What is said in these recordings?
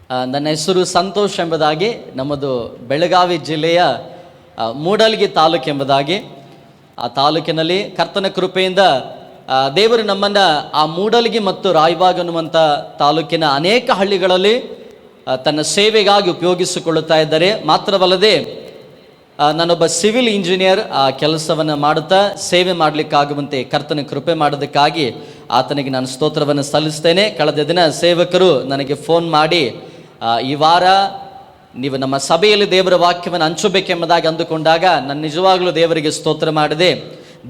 ನನ್ನ ಹೆಸರು ಸಂತೋಷ್ ಎಂಬುದಾಗಿ. ನಮ್ಮದು ಬೆಳಗಾವಿ ಜಿಲ್ಲೆಯ ಮೂಡಲ್ಗಿ ತಾಲೂಕು ಎಂಬುದಾಗಿ. ಆ ತಾಲೂಕಿನಲ್ಲಿ ಕರ್ತನ ಕೃಪೆಯಿಂದ ದೇವರು ನಮ್ಮನ್ನು ಆ ಮೂಡಲ್ಗಿ ಮತ್ತು ರಾಯಬಾಗ್ ಅನ್ನುವಂಥ ತಾಲೂಕಿನ ಅನೇಕ ಹಳ್ಳಿಗಳಲ್ಲಿ ತನ್ನ ಸೇವೆಗಾಗಿ ಉಪಯೋಗಿಸಿಕೊಳ್ಳುತ್ತಾ ಇದ್ದಾರೆ. ಮಾತ್ರವಲ್ಲದೆ ನಾನೊಬ್ಬ ಸಿವಿಲ್ ಇಂಜಿನಿಯರ್ ಆ ಕೆಲಸವನ್ನು ಮಾಡುತ್ತಾ ಸೇವೆ ಮಾಡಲಿಕ್ಕಾಗುವಂತೆ ಕರ್ತನ ಕೃಪೆ ಮಾಡೋದಕ್ಕಾಗಿ ಆತನಿಗೆ ನಾನು ಸ್ತೋತ್ರವನ್ನು ಸಲ್ಲಿಸ್ತೇನೆ. ಕಳೆದ ದಿನ ಸೇವಕರು ನನಗೆ ಫೋನ್ ಮಾಡಿ ಈ ವಾರ ನೀವು ನಮ್ಮ ಸಭೆಯಲ್ಲಿ ದೇವರ ವಾಕ್ಯವನ್ನು ಹಂಚಬೇಕೆಂಬುದಾಗಿ ಅಂದುಕೊಂಡಾಗ ನಾನು ನಿಜವಾಗ್ಲೂ ದೇವರಿಗೆ ಸ್ತೋತ್ರ ಮಾಡಿದೆ.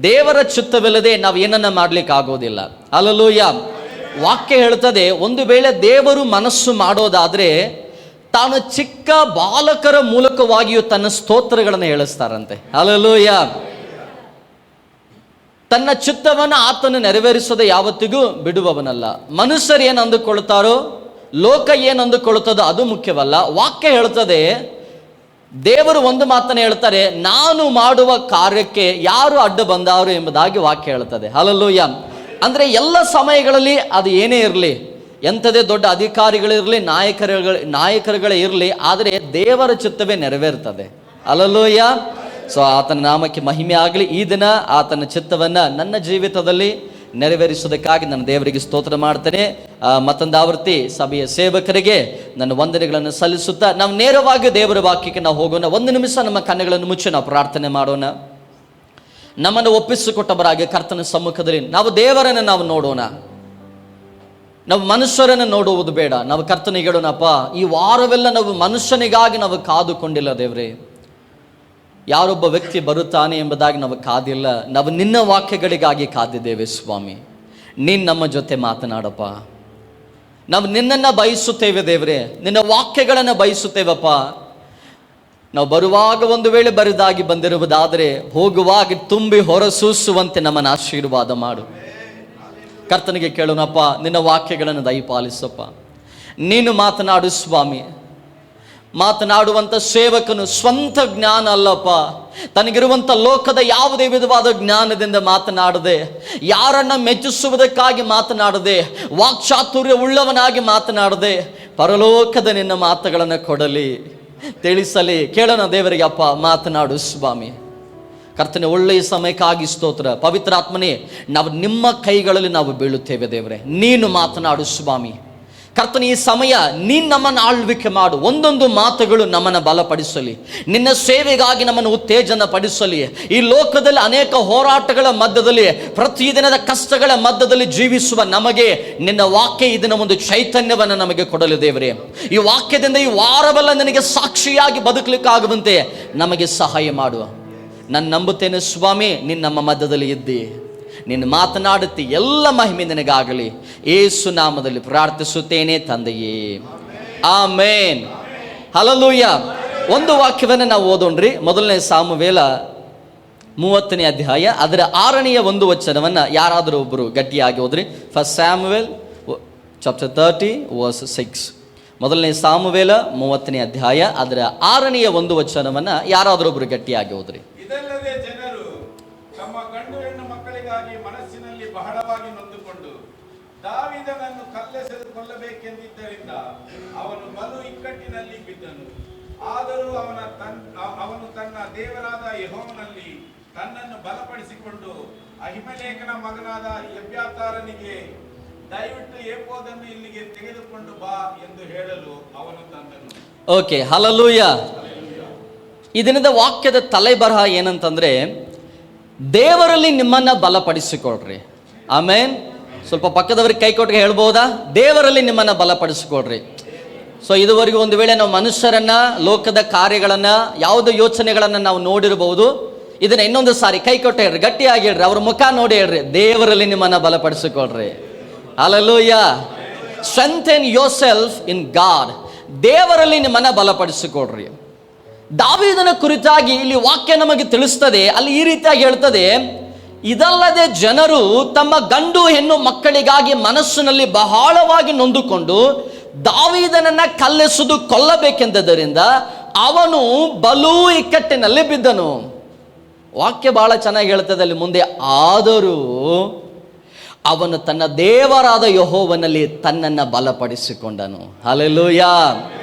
ದೇವರ ಚಿತ್ತವಿಲ್ಲದೆ ನಾವು ಏನನ್ನ ಮಾಡಲಿಕ್ಕೆ ಆಗೋದಿಲ್ಲ. ಹಲ್ಲೆಲೂಯಾ. ವಾಕ್ಯ ಹೇಳ್ತದೆ, ಒಂದು ವೇಳೆ ದೇವರು ಮನಸ್ಸು ಮಾಡೋದಾದರೆ ತಾನು ಚಿಕ್ಕ ಬಾಲಕರ ಮೂಲಕವಾಗಿಯೂ ತನ್ನ ಸ್ತೋತ್ರಗಳನ್ನು ಹೇಳಿಸ್ತಾರಂತೆ. ಹಲ್ಲೆಲೂಯಾ. ತನ್ನ ಚಿತ್ತವನ್ನು ಆತನು ನೆರವೇರಿಸೋದೆ ಯಾವತ್ತಿಗೂ ಬಿಡುವವನಲ್ಲ. ಮನುಷ್ಯರು ಏನು ಅಂದುಕೊಳ್ತಾರೋ, ಲೋಕ ಏನು ಅಂದುಕೊಳ್ಳುತ್ತದೋ ಅದು ಮುಖ್ಯವಲ್ಲ. ವಾಕ್ಯ ಹೇಳ್ತದೆ, ದೇವರು ಒಂದು ಮಾತನ್ನು ಹೇಳ್ತಾರೆ, ನಾನು ಮಾಡುವ ಕಾರ್ಯಕ್ಕೆ ಯಾರು ಅಡ್ಡ ಬಂದಾರು ಎಂಬುದಾಗಿ ವಾಕ್ಯ ಹೇಳ್ತದೆ. ಹಲ್ಲೆಲೂಯಾ. ಅಂದರೆ ಎಲ್ಲ ಸಮಯಗಳಲ್ಲಿ ಅದು ಏನೇ ಇರಲಿ, ಎಂಥದೇ ದೊಡ್ಡ ಅಧಿಕಾರಿಗಳಿರಲಿ, ನಾಯಕರುಗಳೇ ಇರಲಿ, ಆದರೆ ದೇವರ ಚಿತ್ತವೇ ನೆರವೇರ್ತದೆ. ಹಲ್ಲೆಲೂಯಾ. ಸೊ ಆತನ ನಾಮಕ್ಕೆ ಮಹಿಮೆ ಆಗಲಿ. ಈ ದಿನ ಆತನ ಚಿತ್ತವನ್ನು ನನ್ನ ಜೀವಿತದಲ್ಲಿ ನೆರವೇರಿಸೋದಕ್ಕಾಗಿ ನಾನು ದೇವರಿಗೆ ಸ್ತೋತ್ರ ಮಾಡ್ತೇನೆ. ಮತ್ತೊಂದು ಆವೃತ್ತಿ ಸಭೆಯ ಸೇವಕರಿಗೆ ನನ್ನ ವಂದನೆಗಳನ್ನು ಸಲ್ಲಿಸುತ್ತಾ ನಾವು ನೇರವಾಗಿ ದೇವರ ವಾಕ್ಯಕ್ಕೆ ನಾವು ಹೋಗೋಣ. ಒಂದು ನಿಮಿಷ ನಮ್ಮ ಕಣ್ಣುಗಳನ್ನು ಮುಚ್ಚಿ ನಾವು ಪ್ರಾರ್ಥನೆ ಮಾಡೋಣ. ನಮ್ಮನ್ನು ಒಪ್ಪಿಸಿಕೊಟ್ಟವರಾಗಿ ಕರ್ತನ ಸಮ್ಮುಖದಲ್ಲಿ ನಾವು ದೇವರನ್ನು ನಾವು ನೋಡೋಣ. ನಾವು ಮನುಷ್ಯರನ್ನು ನೋಡುವುದು ಬೇಡ. ನಾವು ಕರ್ತನಿಗೆ ಹೇಳೋಣಪ್ಪ, ಈ ವಾರವೆಲ್ಲ ನಾವು ಮನುಷ್ಯನಿಗಾಗಿ ನಾವು ಕಾದುಕೊಂಡಿಲ್ಲ ದೇವರೇ. ಯಾರೊಬ್ಬ ವ್ಯಕ್ತಿ ಬರುತ್ತಾನೆ ಎಂಬುದಾಗಿ ನಾವು ಕಾದಿಲ್ಲ. ನಾವು ನಿನ್ನ ವಾಕ್ಯಗಳಿಗಾಗಿ ಕಾದಿದ್ದೇವೆ ಸ್ವಾಮಿ. ನೀನು ನಮ್ಮ ಜೊತೆ ಮಾತನಾಡಪ್ಪ. ನಾವು ನಿನ್ನನ್ನು ಬಯಸುತ್ತೇವೆ ದೇವರೇ, ನಿನ್ನ ವಾಕ್ಯಗಳನ್ನು ಬಯಸುತ್ತೇವಪ್ಪ. ನಾವು ಬರುವಾಗ ಒಂದು ವೇಳೆ ಬರಿದಾಗಿ ಬಂದಿರುವುದಾದರೆ ಹೋಗುವಾಗ ತುಂಬಿ ಹೊರಸೂಸುವಂತೆ ನಮ್ಮನ್ನು ಆಶೀರ್ವಾದ ಮಾಡು. ಕರ್ತನಿಗೆ ಕೇಳೋಣಪ್ಪ, ನಿನ್ನ ವಾಕ್ಯಗಳನ್ನು ದಯಪಾಲಿಸಪ್ಪ. ನೀನು ಮಾತನಾಡು ಸ್ವಾಮಿ. ಮಾತನಾಡುವಂಥ ಸೇವಕನು ಸ್ವಂತ ಜ್ಞಾನ ಅಲ್ಲಪ್ಪ, ತನಗಿರುವಂಥ ಲೋಕದ ಯಾವುದೇ ವಿಧವಾದ ಜ್ಞಾನದಿಂದ ಮಾತನಾಡದೆ, ಯಾರನ್ನ ಮೆಚ್ಚಿಸುವುದಕ್ಕಾಗಿ ಮಾತನಾಡದೆ, ವಾಕ್ಚಾತುರ್ಯ ಉಳ್ಳವನಾಗಿ ಮಾತನಾಡದೆ, ಪರಲೋಕದ ನಿನ್ನ ಮಾತುಗಳನ್ನು ಕೊಡಲಿ, ತಿಳಿಸಲಿ. ಕೇಳೋಣ ದೇವರಿಗೆ, ಅಪ್ಪ ಮಾತನಾಡು ಸ್ವಾಮಿ. ಕರ್ತನೆ, ಒಳ್ಳೆಯ ಸಮಯಕ್ಕಾಗಿ ಸ್ತೋತ್ರ. ಪವಿತ್ರಾತ್ಮನೇ, ನಾವು ನಿಮ್ಮ ಕೈಗಳಲ್ಲಿ ನಾವು ಬೀಳುತ್ತೇವೆ ದೇವರೇ. ನೀನು ಮಾತನಾಡು ಸ್ವಾಮಿ. ಕರ್ತನ, ಈ ಸಮಯ ನೀನು ನಮ್ಮನ್ನು ಆಳ್ವಿಕೆ ಮಾಡು. ಒಂದೊಂದು ಮಾತುಗಳು ನಮ್ಮನ್ನು ಬಲಪಡಿಸಲಿ, ನಿನ್ನ ಸೇವೆಗಾಗಿ ನಮ್ಮನ್ನು ಉತ್ತೇಜನ ಪಡಿಸಲಿ. ಈ ಲೋಕದಲ್ಲಿ ಅನೇಕ ಹೋರಾಟಗಳ ಮಧ್ಯದಲ್ಲಿ, ಪ್ರತಿದಿನದ ಕಷ್ಟಗಳ ಮಧ್ಯದಲ್ಲಿ ಜೀವಿಸುವ ನಮಗೆ ನಿನ್ನ ವಾಕ್ಯ ಇದನ್ನ ಒಂದು ಚೈತನ್ಯವನ್ನು ನಮಗೆ ಕೊಡಲಿ ದೇವರೇ. ಈ ವಾಕ್ಯದಿಂದ ಈ ವಾರವೆಲ್ಲ ನನಗೆ ಸಾಕ್ಷಿಯಾಗಿ ಬದುಕಲಿಕ್ಕಾಗುವಂತೆ ನಮಗೆ ಸಹಾಯ ಮಾಡು. ನಾನು ನಂಬುತ್ತೇನೆ ಸ್ವಾಮಿ, ನೀನು ನಮ್ಮ ಮಧ್ಯದಲ್ಲಿ ಇದ್ದಿ, ನೀನು ಮಾತನಾಡುತ್ತಿ. ಎಲ್ಲ ಮಹಿಮೆ ನಿನಗಾಗಲಿ. ಯೇಸು ನಾಮದಲ್ಲಿ ಪ್ರಾರ್ಥಿಸುತ್ತೇನೆ ತಂದೆಯೇ, ಆಮೇನ್. ಹಲ್ಲೆಲೂಯಾ. ಒಂದು ವಾಕ್ಯವನ್ನು ನಾವು ಓದೋಣ್ರಿ. ಮೊದಲನೇ ಸಾಮುವೇಲ 30ನೇ ಅಧ್ಯಾಯ ಅದರ 6ನೇ ಒಂದು ವಚನವನ್ನು ಯಾರಾದರೂ ಒಬ್ಬರು ಗಟ್ಟಿಯಾಗಿ ಓದ್ರಿ. First Samuel chapter 30 verse 6. ಮೊದಲನೇ ಸಾಮುವೇಲ 30ನೇ ಅಧ್ಯಾಯ ಅದರ 6ನೇ ಒಂದು ವಚನವನ್ನು ಯಾರಾದರೂ ಒಬ್ಬರು ಗಟ್ಟಿಯಾಗಿ ಓದ್ರಿ. ಇದಲ್ಲದೆ ಜನರು ತಮ್ಮ ಗಂಡು ಹೆಣ್ಣು ಮಕ್ಕಳಿಗಾಗಿ ಮನಸ್ಸಿನಲ್ಲಿ ಬಹಳವಾಗಿ ನೊಂದುಕೊಂಡು ದಾವೀದನನ್ನು ಕಲ್ಲೆಸೆದು ಕೊಲ್ಲಬೇಕೆಂದಿದ್ದರಿಂದ ಅವನು ಬಲು ಇಕ್ಕಟ್ಟಿನಲ್ಲಿ ಬಿದ್ದನು. ಆದರೂ ಅವನು ತನ್ನ ದೇವರಾದ ಯೆಹೋವನಲ್ಲಿ ತನ್ನನ್ನು ಬಲಪಡಿಸಿಕೊಂಡು ಅಹಿಮೆಲೇಕನ ಮಗನಾದ ಎಬ್ಯಾತಾರನಿಗೆ, ದಯವಿಟ್ಟು ಏಫೋದನ್ನು ಇಲ್ಲಿಗೆ ತೆಗೆದುಕೊಂಡು ಬಾ ಎಂದು ಹೇಳಲು ಅವನು ತಂದನು. Okay, hallelujah. ಈ ದಿನದ ವಾಕ್ಯದ ತಲೆಬರಹ ಏನಂತಂದ್ರೆ, ದೇವರಲ್ಲಿ ನಿಮ್ಮನ್ನ ಬಲಪಡಿಸಿಕೊಳ್ರಿ. ಆಮೇನ್. ಸ್ವಲ್ಪ ಪಕ್ಕದವ್ರಿಗೆ ಕೈ ಕೊಟ್ಟಿಗೆ ಹೇಳ್ಬೋದಾ? ದೇವರಲ್ಲಿ ನಿಮ್ಮನ್ನ ಬಲಪಡಿಸಿಕೊಳ್ರಿ. ಸೊ ಇದುವರೆಗೂ ಒಂದು ವೇಳೆ ನಾವು ಮನುಷ್ಯರನ್ನ, ಲೋಕದ ಕಾರ್ಯಗಳನ್ನ, ಯಾವುದೋ ಯೋಚನೆಗಳನ್ನ ನಾವು ನೋಡಿರಬಹುದು. ಇದನ್ನ ಇನ್ನೊಂದು ಸಾರಿ ಕೈ ಕೊಟ್ಟು ಹೇಳ್ರಿ, ಗಟ್ಟಿಯಾಗಿ ಹೇಳ್ರಿ, ಅವ್ರ ಮುಖ ನೋಡಿ ಹೇಳ್ರಿ, ದೇವರಲ್ಲಿ ನಿಮ್ಮನ್ನ ಬಲಪಡಿಸಿಕೊಳ್ರಿ. Hallelujah. Strengthen yourself in God. ದೇವರಲ್ಲಿ ನಿಮ್ಮನ್ನ ಬಲಪಡಿಸಿಕೊಳ್ರಿ. ದಾವೀದನ ಕುರಿತಾಗಿ ಇಲ್ಲಿ ವಾಕ್ಯ ನಮಗೆ ತಿಳಿಸ್ತದೆ. ಅಲ್ಲಿ ಈ ರೀತಿಯಾಗಿ ಹೇಳ್ತದೆ, ಇದಲ್ಲದೆ ಜನರು ತಮ್ಮ ಗಂಡು ಹೆಣ್ಣು ಮಕ್ಕಳಿಗಾಗಿ ಮನಸ್ಸಿನಲ್ಲಿ ಬಹಳವಾಗಿ ನೊಂದುಕೊಂಡು ದಾವೀದನನ್ನ ಕಲ್ಲೆಸೆದು ಕೊಲ್ಲಬೇಕೆಂದದ್ದರಿಂದ ಅವನು ಬಲು ಇಕ್ಕಟ್ಟಿನಲ್ಲಿ ಬಿದ್ದನು. ವಾಕ್ಯ ಬಹಳ ಚೆನ್ನಾಗಿ ಹೇಳ್ತದೆ ಅಲ್ಲಿ ಮುಂದೆ. ಆದರೂ ಅವನು ತನ್ನ ದೇವರಾದ ಯೆಹೋವನಲ್ಲಿ ತನ್ನನ್ನು ಬಲಪಡಿಸಿಕೊಂಡನು. ಹಲ್ಲೆಲೂಯಾ.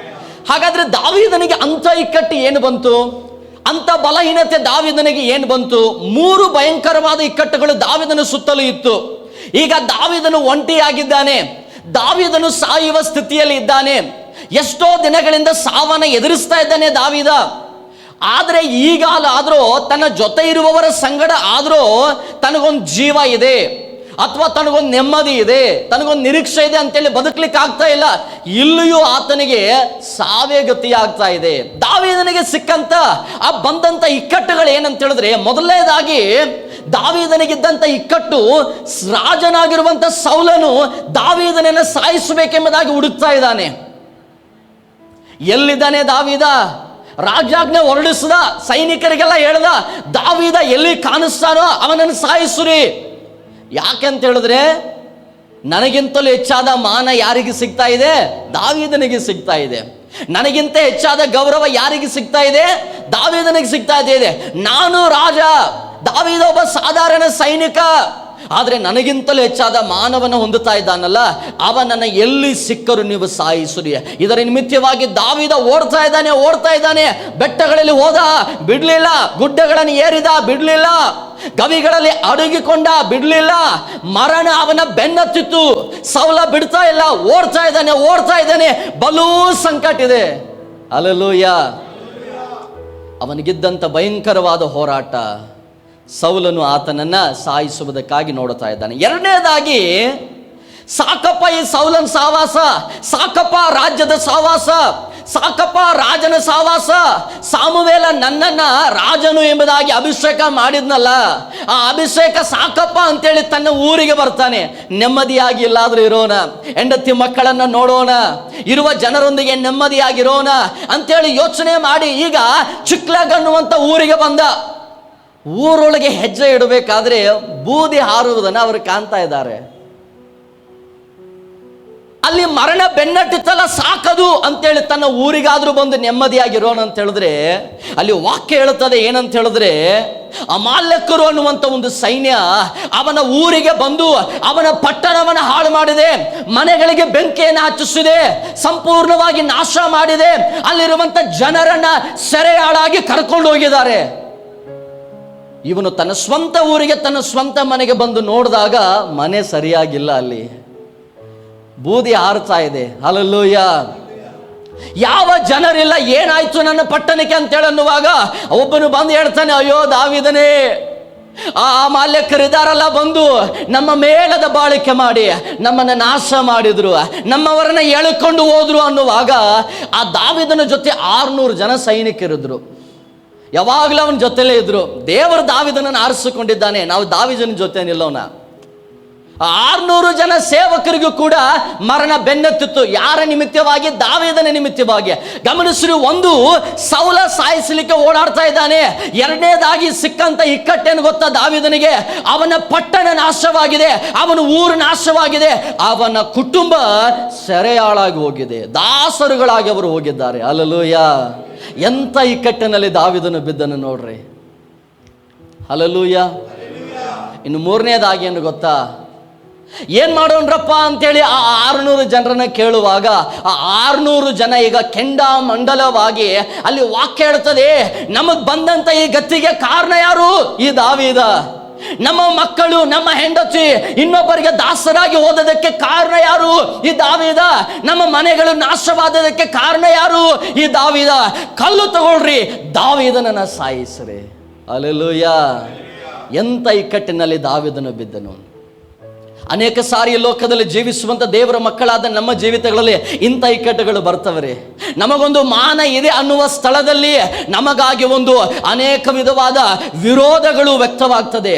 ಹಾಗಾದ್ರೆ ದಾವೀದನಿಗೆ ಅಂಥ ಇಕ್ಕಟ್ಟು ಏನು ಬಂತು? ಅಂಥ ಬಲಹೀನತೆ ದಾವೀದನಿಗೆ ಏನು ಬಂತು? 3 ಭಯಂಕರವಾದ ಇಕ್ಕಟ್ಟುಗಳು ದಾವೀದನ ಸುತ್ತಲೂ ಇತ್ತು. ಈಗ ದಾವೀದನು ಒಂಟಿಯಾಗಿದ್ದಾನೆ. ದಾವೀದನು ಸಾಯುವ ಸ್ಥಿತಿಯಲ್ಲಿ ಇದ್ದಾನೆ. ಎಷ್ಟೋ ದಿನಗಳಿಂದ ಸಾವನ್ನ ಎದುರಿಸ್ತಾ ಇದ್ದಾನೆ ದಾವೀದ. ಆದರೆ ಈಗಾಲಾದರೂ ತನ್ನ ಜೊತೆ ಇರುವವರ ಸಂಗಡ ಆದರೂ ತನಗೊಂದು ಜೀವ ಇದೆ, ಅಥವಾ ತನಗೊಂದು ನೆಮ್ಮದಿ ಇದೆ, ತನಗೊಂದು ನಿರೀಕ್ಷೆ ಇದೆ ಅಂತೇಳಿ ಬದುಕಲಿಕ್ಕೆ ಆಗ್ತಾ ಇಲ್ಲ. ಇಲ್ಲಿಯೂ ಆತನಿಗೆ ಸಾವೇ ಗತಿ ಆಗ್ತಾ ಇದೆ. ದಾವೀದನಿಗೆ ಸಿಕ್ಕಂತ ಆ ಬಂದಂತ ಇಕ್ಕಟ್ಟುಗಳು ಏನಂತ ಹೇಳಿದ್ರೆ, ಮೊದಲನೇದಾಗಿ ದಾವೀದನಿಗಿದ್ದಂಥ ಇಕ್ಕಟ್ಟು, ರಾಜನಾಗಿರುವಂಥ ಸೌಲನು ದಾವೀದನನ್ನು ಸಾಯಿಸಬೇಕೆಂಬುದಾಗಿ ಹುಡುಕ್ತಾ ಇದ್ದಾನೆ. ಎಲ್ಲಿದ್ದಾನೆ ದಾವೀದ? ರಾಜಾಜ್ಞೆ ಹೊರಡಿಸಿದ, ಸೈನಿಕರಿಗೆಲ್ಲ ಹೇಳ್ದ, ದಾವೀದ ಎಲ್ಲಿ ಕಾಣಿಸ್ತಾನೋ ಅವನನ್ನು ಸಾಯಿಸುರಿ. ಯಾಕೆಂತ ಹೇಳಿದ್ರೆ, ನನಗಿಂತಲೂ ಹೆಚ್ಚಾದ ಮಾನ ಯಾರಿಗೆ ಸಿಗ್ತಾ ಇದೆ? ದಾವೀದನಿಗೆ ಸಿಗ್ತಾ ಇದೆ. ನನಗಿಂತ ಹೆಚ್ಚಾದ ಗೌರವ ಯಾರಿಗೆ ಸಿಗ್ತಾ ಇದೆ? ದಾವೀದನಿಗೆ ಸಿಗ್ತಾ ಇದೆ. ನಾನು ರಾಜ, ದಾವೀದ ಒಬ್ಬ ಸಾಧಾರಣ ಸೈನಿಕ, ಆದರೆ ನನಗಿಂತಲೂ ಹೆಚ್ಚಾದ ಮಾನವನ ಹೊಂದುತ್ತಾ ಇದ್ದಾನಲ್ಲ, ಅವನನ್ನು ಎಲ್ಲಿ ಸಿಕ್ಕರು ನೀವು ಸಾಯಿಸುರಿ. ಇದರ ನಿಮಿತ್ತವಾಗಿ ದಾವೀದ ಓಡ್ತಾ ಇದ್ದಾನೆ. ಬೆಟ್ಟಗಳಲ್ಲಿ ಹೋದ, ಬಿಡ್ಲಿಲ್ಲ. ಗುಡ್ಡಗಳನ್ನು ಏರಿದ, ಬಿಡ್ಲಿಲ್ಲ. ಗವಿಗಳಲ್ಲಿ ಅಡಗಿಕೊಂಡ, ಬಿಡ್ಲಿಲ್ಲ. ಮರಣ ಅವನ ಬೆನ್ನತ್ತಿತ್ತು. ಸೌಲ ಬಿಡ್ತಾ ಇಲ್ಲ, ಓಡ್ತಾ ಇದ್ದಾನೆ. ಬಲೂ ಸಂಕಟ ಇದೆ. ಹಲ್ಲೆಲೂಯಾ. ಅವನಿಗಿದ್ದಂಥ ಭಯಂಕರವಾದ ಹೋರಾಟ. ಸೌಲನು ಆತನನ್ನ ಸಾಯಿಸುವುದಕ್ಕಾಗಿ ನೋಡುತ್ತಾ ಇದ್ದಾನೆ. ಎರಡನೇದಾಗಿ, ಸಾಕಪ್ಪ ಈ ಸೌಲನ ಸಹವಾಸ, ಸಾಕಪ್ಪ ರಾಜ್ಯದ ಸಹವಾಸ, ಸಾಕಪ್ಪ ರಾಜನ ಸಹವಾಸ. ಸಾಮುವೇಲ ನನ್ನನ್ನ ರಾಜನು ಎಂಬುದಾಗಿ ಅಭಿಷೇಕ ಮಾಡಿದ್ನಲ್ಲ, ಆ ಅಭಿಷೇಕ ಸಾಕಪ್ಪ ಅಂತೇಳಿ ತನ್ನ ಊರಿಗೆ ಬರ್ತಾನೆ. ನೆಮ್ಮದಿಯಾಗಿ ಎಲ್ಲಾದ್ರೂ ಇರೋಣ, ಹೆಂಡತಿ ಮಕ್ಕಳನ್ನ ನೋಡೋಣ, ಇರುವ ಜನರೊಂದಿಗೆ ನೆಮ್ಮದಿಯಾಗಿರೋಣ ಅಂತೇಳಿ ಯೋಚನೆ ಮಾಡಿ ಈಗ ಚಿಕ್ಲಾಗ್ ಅನ್ನುವಂಥ ಊರಿಗೆ ಬಂದ. ಊರೊಳಗೆ ಹೆಜ್ಜೆ ಇಡಬೇಕಾದ್ರೆ ಬೂದಿ ಹಾರುವುದನ್ನು ಅವರು ಕಾಣ್ತಾ ಇದ್ದಾರೆ. ಅಲ್ಲಿ ಮರಣ ಬೆನ್ನಟ್ಟಿತ್ತಲ್ಲ, ಸಾಕದು ಅಂತೇಳಿ ತನ್ನ ಊರಿಗಾದ್ರೂ ಬಂದು ನೆಮ್ಮದಿಯಾಗಿರೋಣ ಅಂತ ಹೇಳಿದ್ರೆ, ಅಲ್ಲಿ ವಾಕ್ಯ ಹೇಳುತ್ತದೆ ಏನಂತ ಹೇಳಿದ್ರೆ, ಅಮಾಲ್ಯಕರು ಅನ್ನುವಂಥ ಒಂದು ಸೈನ್ಯ ಅವನ ಊರಿಗೆ ಬಂದು ಅವನ ಪಟ್ಟಣವನ್ನು ಹಾಳು ಮಾಡಿದೆ, ಮನೆಗಳಿಗೆ ಬೆಂಕಿಯನ್ನು ಹಚ್ಚಿಸಿದೆ, ಸಂಪೂರ್ಣವಾಗಿ ನಾಶ ಮಾಡಿದೆ. ಅಲ್ಲಿರುವಂಥ ಜನರನ್ನ ಸೆರೆಯಾಳಾಗಿ ಕರ್ಕೊಂಡು ಹೋಗಿದ್ದಾರೆ. ಇವನು ತನ್ನ ಸ್ವಂತ ಊರಿಗೆ, ತನ್ನ ಸ್ವಂತ ಮನೆಗೆ ಬಂದು ನೋಡಿದಾಗ ಮನೆ ಸರಿಯಾಗಿಲ್ಲ, ಅಲ್ಲಿ ಬೂದಿ ಹಾರ್ತಾ ಇದೆ. ಹಲ್ಲೆಲೂಯಾ. ಯಾವ ಜನರಿಲ್ಲ, ಏನಾಯ್ತು ನನ್ನ ಪಟ್ಟಣಕ್ಕೆ ಅಂತೇಳಿ ಅನ್ನುವಾಗ ಒಬ್ಬನು ಬಂದು ಹೇಳ್ತಾನೆ, ಅಯ್ಯೋ ದಾವೀದನೇ, ಆ ಮಾಲ್ಯಕರಿದಾರಲ್ಲ ಬಂದು ನಮ್ಮ ಮೇಲದ ಬಾಳಿಕೆ ಮಾಡಿ ನಮ್ಮನ್ನು ನಾಶ ಮಾಡಿದ್ರು, ನಮ್ಮವರನ್ನ ಎಳ್ಕೊಂಡು ಹೋದ್ರು ಅನ್ನುವಾಗ ಆ ದಾವೀದನ ಜೊತೆ 600 ಜನ ಸೈನಿಕರಿದ್ರು. ಯಾವಾಗಲೂ ಅವನ ಜೊತೆಲೇ ಇದ್ರು. ದೇವರು ದಾವೀದನನ್ನು ಆರಿಸಿಕೊಂಡಿದ್ದಾನೆ, ನಾವು ದಾವೀದನ ಜೊತೆ ನಿಲ್ಲೋಣ. 600 ಜನ ಸೇವಕರಿಗೂ ಕೂಡ ಮರಣ ಬೆನ್ನತ್ತಿತ್ತು. ಯಾರ ನಿಮಿತ್ತವಾಗಿ? ದಾವೀದನ ನಿಮಿತ್ತವಾಗಿ. ಗಮನಿಸಿರಿ, ಒಂದು, ಸೌಲ ಸಾಯಿಸಲಿಕ್ಕೆ ಓಡಾಡ್ತಾ ಇದ್ದಾನೆ. ಎರಡನೇದಾಗಿ ಸಿಕ್ಕಂತ ಇಕ್ಕಟ್ಟೇನು ಗೊತ್ತಾ ದಾವೀದನಿಗೆ? ಅವನ ಪಟ್ಟಣ ನಾಶವಾಗಿದೆ, ಅವನ ಊರು ನಾಶವಾಗಿದೆ, ಅವನ ಕುಟುಂಬ ಸೆರೆಯಾಳಾಗಿ ಹೋಗಿದೆ, ದಾಸರುಗಳಾಗಿ ಅವರು ಹೋಗಿದ್ದಾರೆ. ಹಲ್ಲೆಲೂಯಾ. ಎಂಥ ಇಕ್ಕಟ್ಟಿನಲ್ಲಿ ದಾವೀದನು ಬಿದ್ದನು ನೋಡ್ರಿ. ಹಲ್ಲೆಲೂಯಾ. ಇನ್ನು ಮೂರನೇದಾಗಿ ಏನು ಗೊತ್ತಾ? ಏನ್ ಮಾಡೋಣ್ರಪ್ಪ ಅಂತೇಳಿ ಆ 600 ಜನರನ್ನ ಕೇಳುವಾಗ ಆ 600 ಜನ ಈಗ ಕೆಂಡ ಮಂಡಲವಾಗಿ ಅಲ್ಲಿ ವಾಕ್ಯ ಹೇಳ್ತದೆ, ನಮಗ್ ಬಂದಂತ ಈ ಗತಿಗೆ ಕಾರಣ ಯಾರು? ಈ ದಾವೀದ. ನಮ್ಮ ಮಕ್ಕಳು, ನಮ್ಮ ಹೆಂಡತಿ ಇನ್ನೊಬ್ಬರಿಗೆ ದಾಸರಾಗಿ ಹೋದದಕ್ಕೆ ಕಾರಣ ಯಾರು? ಈ ದಾವೀದ. ನಮ್ಮ ಮನೆಗಳು ನಾಶವಾದದಕ್ಕೆ ಕಾರಣ ಯಾರು? ಈ ದಾವೀದ. ಕಲ್ಲು ತಗೊಳ್ರಿ, ದಾವೀದನನ್ನ ಸಾಯಿಸ್ರಿ. ಹಲ್ಲೆಲೂಯಾ. ಎಂಥ ಇಕ್ಕಟ್ಟಿನಲ್ಲಿ ದಾವೀದನು ಬಿದ್ದನು. ಅನೇಕ ಸಾರಿ ಲೋಕದಲ್ಲಿ ಜೀವಿಸುವಂಥ ದೇವರ ಮಕ್ಕಳಾದ ನಮ್ಮ ಜೀವಿತಗಳಲ್ಲಿ ಇಂಥ ಇಕ್ಕಟ್ಟುಗಳು ಬರ್ತವೆ. ನಮಗೊಂದು ಮಾನ ಇದೆ ಅನ್ನುವ ಸ್ಥಳದಲ್ಲಿ ನಮಗಾಗಿ ಒಂದು ಅನೇಕ ವಿಧವಾದ ವಿರೋಧಗಳು ವ್ಯಕ್ತವಾಗ್ತದೆ,